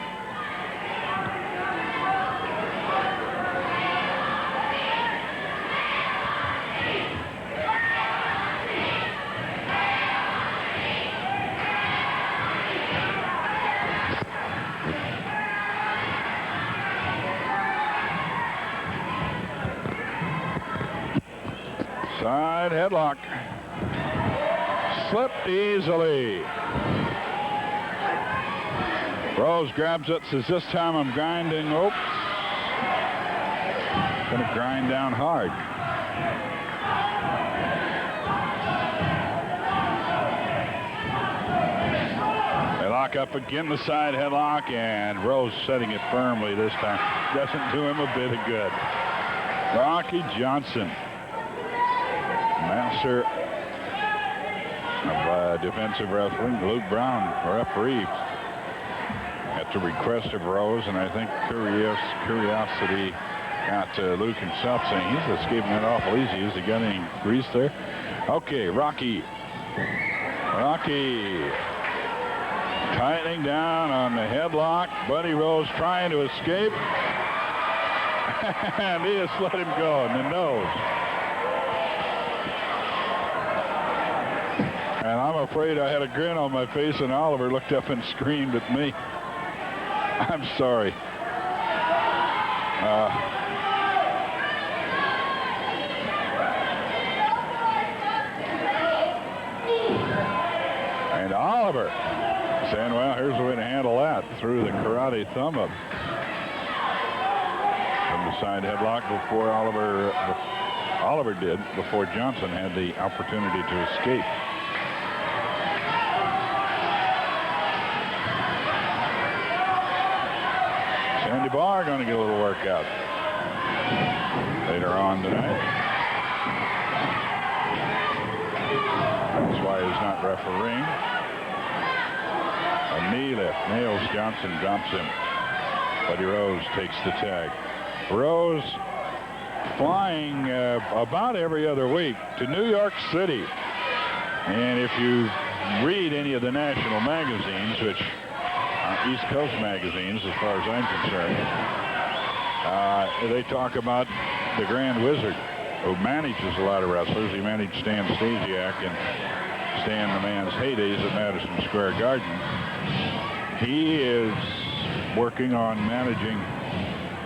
A: Side headlock. Slipped easily. Rose grabs it, says, this time I'm grinding. Oops. Gonna grind down hard. They lock up again, the side headlock, and Rose setting it firmly this time. Doesn't do him a bit of good. Rocky Johnson, master of defensive wrestling. Luke Brown, referee, at the request of Rose, and I think curiosity got Luke himself saying he's escaping it awful easy. Has he got any grease there? Okay, Rocky tightening down on the headlock. Buddy Rose trying to escape, and he just let him go in the nose. And I'm afraid I had a grin on my face, and Oliver looked up and screamed at me. I'm sorry. And Oliver saying, well, here's the way to handle that. Threw the karate thumb up from the side headlock before Oliver did, before Johnson had the opportunity to escape. Sandy Barr going to get a little workout later on tonight. That's why he's not refereeing. A knee lift. Nails Johnson, drops him. Buddy Rose takes the tag. Rose flying about every other week to New York City. And if you read any of the national magazines, which East Coast magazines, as far as I'm concerned, they talk about the Grand Wizard, who manages a lot of wrestlers. He managed Stan Stasiak and Stan the Man's heydays at Madison Square Garden. He is working on managing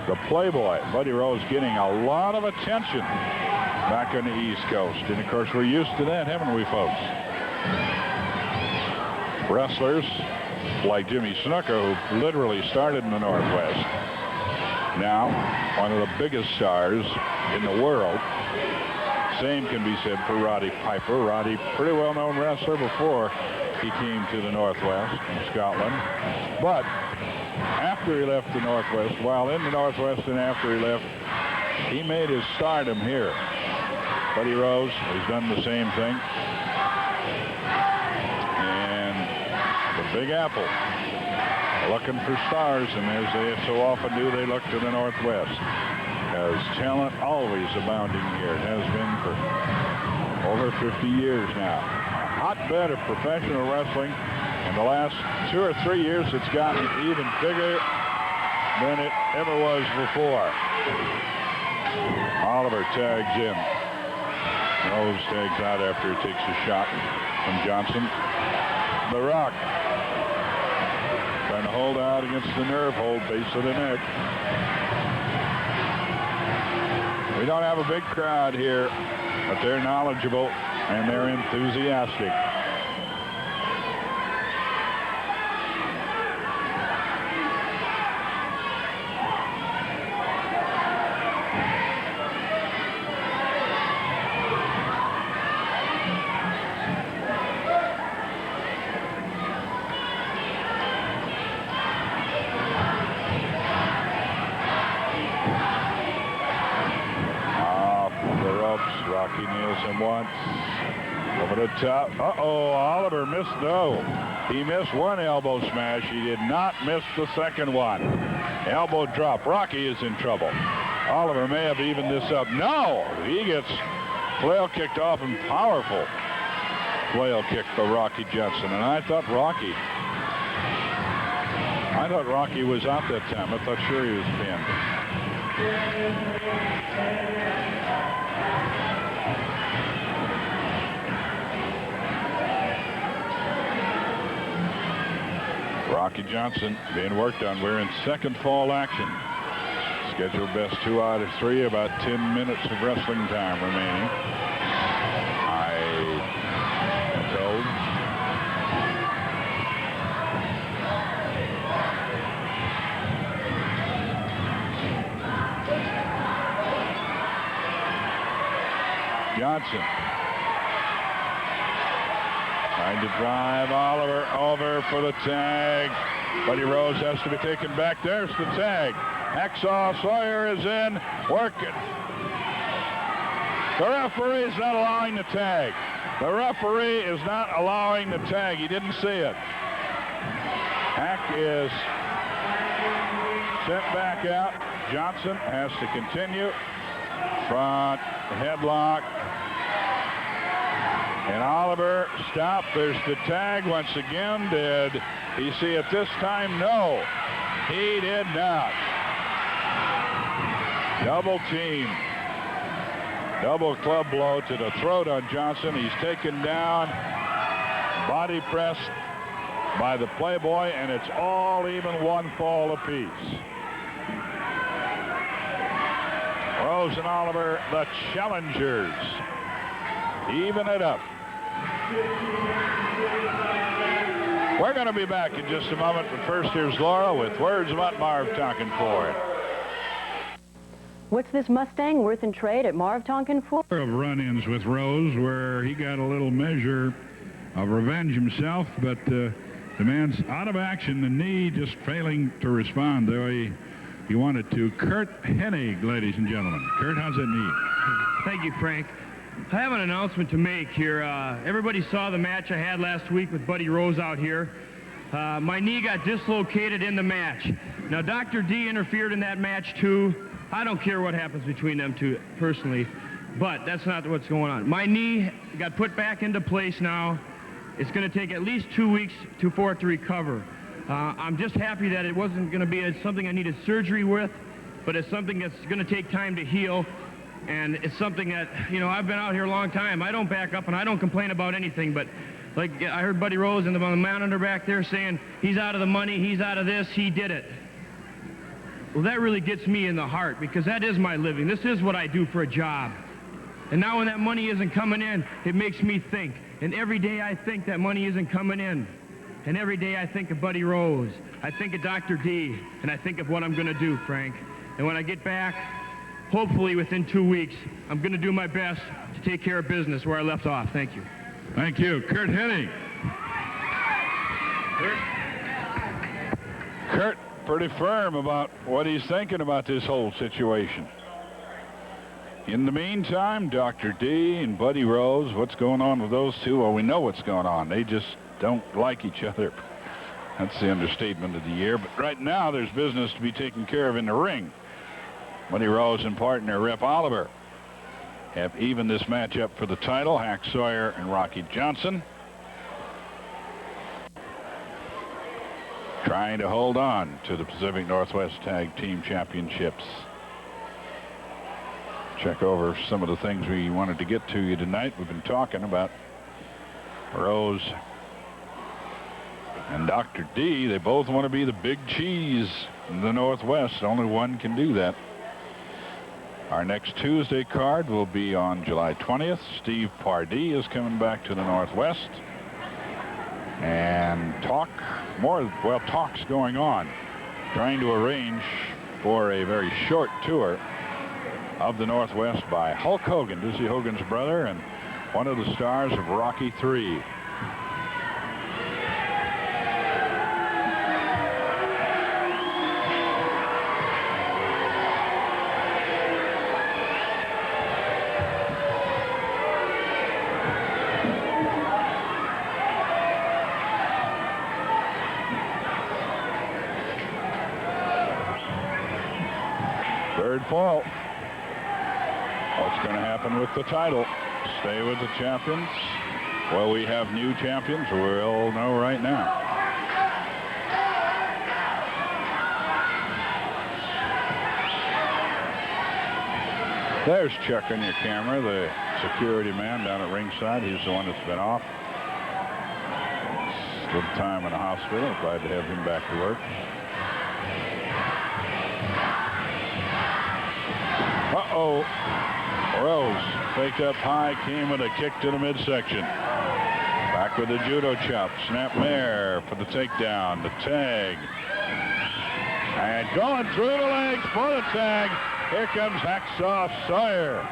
A: the Playboy. Buddy Rose getting a lot of attention back on the East Coast. And, of course, we're used to that, haven't we, folks? Wrestlers like Jimmy Snuka, who literally started in the Northwest, now one of the biggest stars in the world. Same can be said for Roddy Piper. Roddy, pretty well-known wrestler before he came to the Northwest in Scotland. But after he left the Northwest, while in the Northwest and after he left, he made his stardom here. Buddy Rose has done the same thing. And the Big Apple, looking for stars, and as they so often do, they look to the Northwest. As talent always abounding here. It has been for over 50 years now. A hotbed of professional wrestling. In the last 2 or 3 years, it's gotten even bigger than it ever was before. Oliver tags in. Rose tags out after he takes a shot from Johnson. The Rock trying to hold out against the nerve hold, base of the neck. We don't have a big crowd here, but they're knowledgeable and they're enthusiastic. Rocky nails him once. Over the top. Uh-oh, Oliver missed, no. He missed one elbow smash. He did not miss the second one. Elbow drop. Rocky is in trouble. Oliver may have evened this up. No! He gets flail kicked off, and powerful flail kick for Rocky Johnson. And I thought Rocky was out that time. I thought sure he was pinned. Rocky Johnson being worked on. We're in second fall action. Scheduled best 2 out of 3. About 10 minutes of wrestling time remaining. I am told. Johnson trying to drive Oliver over for the tag. Buddy Rose has to be taken back. There's the tag. Hacksaw Sawyer is in, working. The referee is not allowing the tag. The referee is not allowing the tag. He didn't see it. Hack is sent back out. Johnson has to continue. Front headlock. And Oliver stopped. There's the tag once again. Did he see it this time? No, he did not. Double team. Double club blow to the throat on Johnson. He's taken down, body pressed by the Playboy, and it's all even one fall apiece. Rose and Oliver, the challengers, even it up. We're going to be back in just a moment, but first here's Laura with words about Marv Tonkin Ford.
C: What's this Mustang worth in trade at Marv Tonkin Ford?
A: Of run-ins with Rose where he got a little measure of revenge himself, but the man's out of action, the knee just failing to respond the way he wanted to. Curt Hennig, ladies and gentlemen. Curt, how's that knee?
H: Thank you, Frank. I have an announcement to make here. Everybody saw the match I had last week with Buddy Rose out here. My knee got dislocated in the match. Now, Dr. D interfered in that match, too. I don't care what happens between them two, personally, but that's not what's going on. My knee got put back into place now. It's going to take at least 2 weeks for it to recover. I'm just happy that it wasn't going to be something I needed surgery with, but it's something that's going to take time to heal. And it's something that, you know, I've been out here a long time. I don't back up and I don't complain about anything, but like I heard Buddy Rose and the monitor back there saying, he's out of the money, he's out of this, he did it. Well, that really gets me in the heart because that is my living. This is what I do for a job. And now when that money isn't coming in, it makes me think, And every day I think that money isn't coming in. And every day I think of Buddy Rose. I think of Dr. D. And I think of what I'm going to do, Frank. And when I get back, hopefully within 2 weeks, I'm going to do my best to take care of business where I left off. Thank you.
A: Thank you. Curt Hennig. Curt, pretty firm about what he's thinking about this whole situation. In the meantime, Dr. D and Buddy Rose, what's going on with those two? Well, we know what's going on. They just don't like each other. That's the understatement of the year. But right now, there's business to be taken care of in the ring. Buddy Rose and partner Rip Oliver have evened this matchup for the title. Hack Sawyer and Rocky Johnson trying to hold on to the Pacific Northwest Tag Team Championships. Check over some of the things we wanted to get to you tonight. We've been talking about Rose and Dr. D. They both want to be the big cheese in the Northwest. Only one can do that. Our next Tuesday card will be on July 20th. Steve Pardee is coming back to the Northwest. And talk's going on, trying to arrange for a very short tour of the Northwest by Hulk Hogan, Dizzy Hogan's brother, and one of the stars of Rocky III. Third fall. What's going to happen with the title? Stay with the champions? Well, we have new champions. We'll know right now. There's Chuck on your camera, the security man down at ringside. He's the one that's been off. It's a little time in the hospital. Glad to have him back to work. Uh-oh. Rose faked up high, came with a kick to the midsection. Back with the judo chop. Snap mare for the takedown. The tag. And going through the legs for the tag. Here comes Hacksaw Sawyer.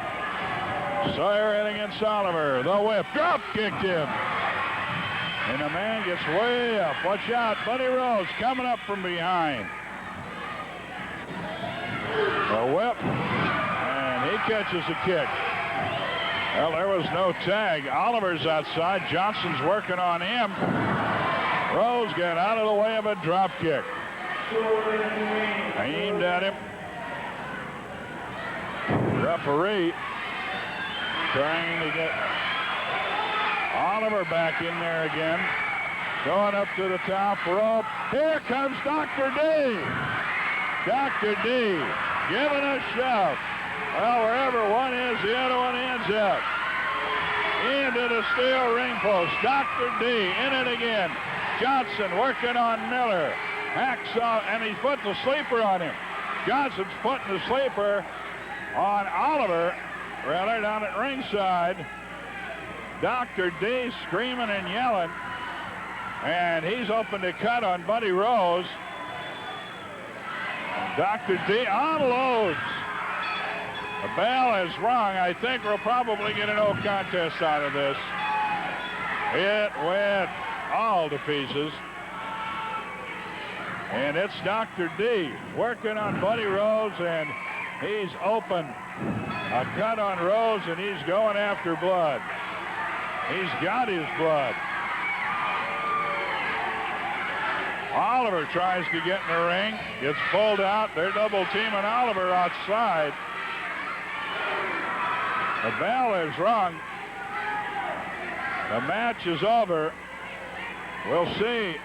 A: Sawyer in against Oliver. The whip. Drop kicked him. And the man gets way up. Watch out. Buddy Rose coming up from behind. The whip. He catches a kick. Well, there was no tag. Oliver's outside. Johnson's working on him. Rose got out of the way of a drop kick. Aimed at him. Referee trying to get Oliver back in there again. Going up to the top rope. Here comes Dr. D. Dr. D giving a shove. Well, wherever one is, the other one ends up. Into the steel ring post. Dr. D in it again. Johnson working on Miller. Hacksaw, and he's put the sleeper on him. Johnson's putting the sleeper on Oliver, rather, down at ringside. Dr. D screaming and yelling. And he's open to cut on Buddy Rose. Dr. D unloads. The bell is rung. I think we'll probably get a no contest out of this. It went all to pieces. And it's Dr. D working on Buddy Rose, and he's open. A cut on Rose, and he's going after blood. He's got his blood. Oliver tries to get in the ring. Gets pulled out. They're double teaming Oliver outside. The bell is rung. The match is over. We'll see.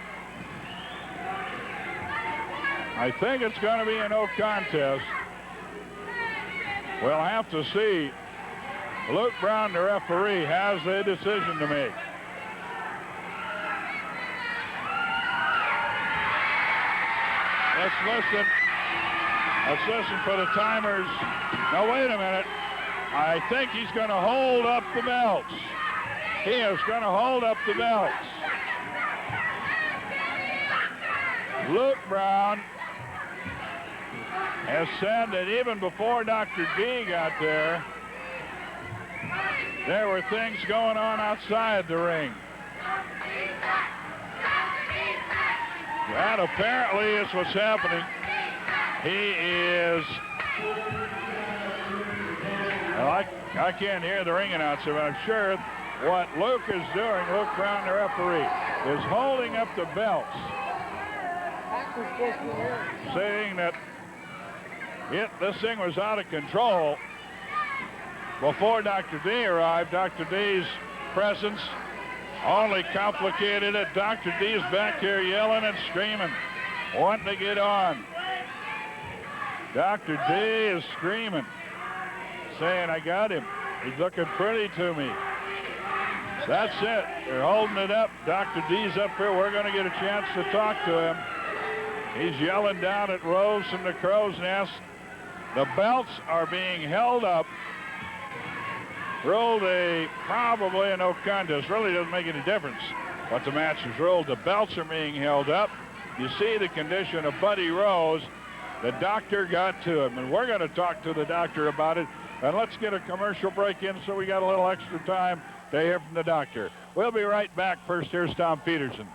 A: I think it's going to be a no contest. We'll have to see. Luke Brown, the referee, has a decision to make. Let's listen. Let's listen for the timers. Now, wait a minute. I think he's going to hold up the belts. He is going to hold up the belts. Luke Brown has said that even before Dr. D got there were things going on outside the ring. And apparently is what's happening. He is... Well, I can't hear the ring announcer, but I'm sure what Luke is doing, Luke Brown, the referee, is holding up the belts, saying that this thing was out of control before Dr. D arrived. Dr. D's presence only complicated it. Dr. D's back here yelling and screaming, wanting to get on. Dr. D is screaming, saying, I got him. He's looking pretty to me. That's it. They're holding it up. Dr. D's up here. We're going to get a chance to talk to him. He's yelling down at Rose from the Crow's Nest. The belts are being held up. Ruled probably a no contest. Really doesn't make any difference what the match is ruled. The belts are being held up. You see the condition of Buddy Rose. The doctor got to him, and we're going to talk to the doctor about it. And let's get a commercial break in so we got a little extra time to hear from the doctor. We'll be right back. First, here's Tom Peterson.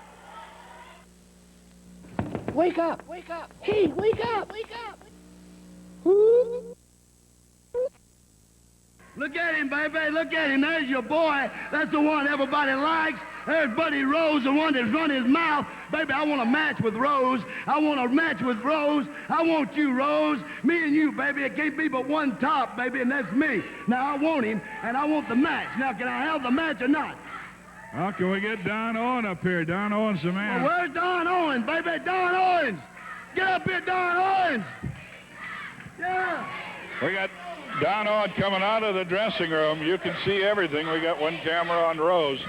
F: Wake up! Wake up! Hey, wake up! Wake up! Look at him, baby. Look at him. There's your boy. That's the one everybody likes. There's Buddy Rose, the one that's run his mouth. Baby, I want a match with Rose. I want a match with Rose. I want you, Rose. Me and you, baby. It can't be but one top, baby, and that's me. Now, I want him, and I want the match. Now, can I have the match or not?
A: Well, can we get Don Owen up here? Don Owen's the man.
F: Well, where's Don Owens, baby? Don Owens! Get up here, Don Owens! Yeah!
A: We got Don Owen coming out of the dressing room. You can see everything. We got one camera on Rose.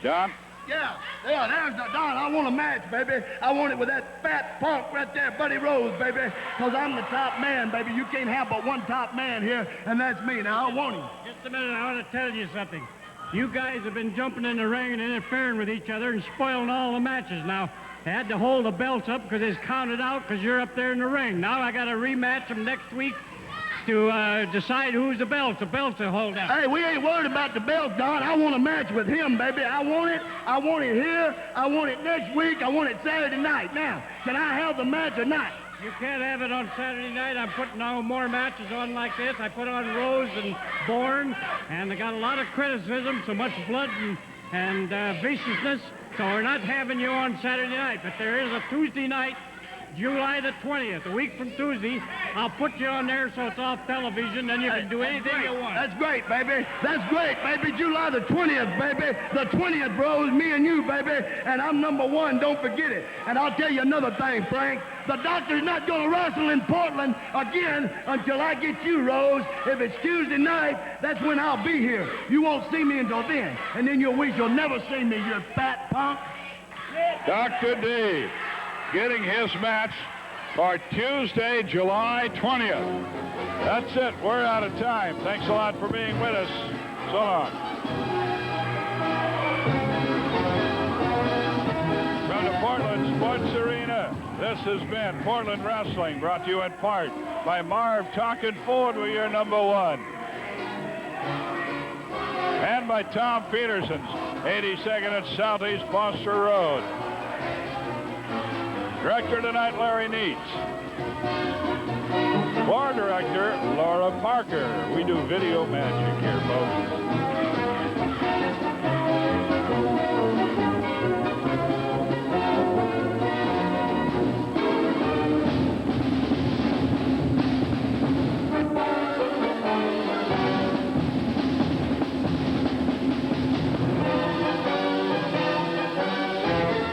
A: Don?
F: Yeah, there's the Don. I want a match, baby. I want it with that fat punk right there, Buddy Rose, baby. Because I'm the top man, baby. You can't have but one top man here, and that's me. Now, I want him.
E: Just a minute, I want to tell you something. You guys have been jumping in the ring and interfering with each other and spoiling all the matches. Now, they had to hold the belts up because it's counted out because you're up there in the ring. Now I got to rematch them next week to decide who's the belts to hold out.
F: Hey, we ain't worried about the belt, Don. I want a match with him, baby. I want it. I want it here. I want it next week. I want it Saturday night. Now, can I have the match or not?
E: You can't have it on Saturday night. I'm putting no more matches on like this. I put on Rose and Bourne, and they got a lot of criticism, so much blood and viciousness, so we're not having you on Saturday night. But there is a Tuesday night, July the 20th, a week from Tuesday. I'll put you on there so it's off television, then you can do anything you want.
F: That's great, baby. That's great, baby. July the 20th, baby. The 20th, bros, me and you, baby. And I'm number one, don't forget it. And I'll tell you another thing, Frank. The doctor's not going to wrestle in Portland again until I get you, Rose. If it's Tuesday night, that's when I'll be here. You won't see me until then. And then you'll wish you'll never see me, you fat punk.
A: Dr. D getting his match for Tuesday, July 20th. That's it. We're out of time. Thanks a lot for being with us. So long. From the Portland Sports Arena, this has been Portland Wrestling, brought to you in part by Marv Talkin' Ford, with your number one. And by Tom Peterson's, 82nd and Southeast Foster Road. Director tonight, Larry Neitz. Floor director, Laura Parker. We do video magic here, folks.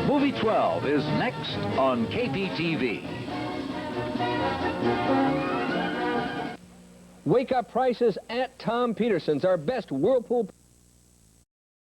D: Movie 12 is next on KPTV.
B: Wake up prices at Tom Peterson's, our best Whirlpool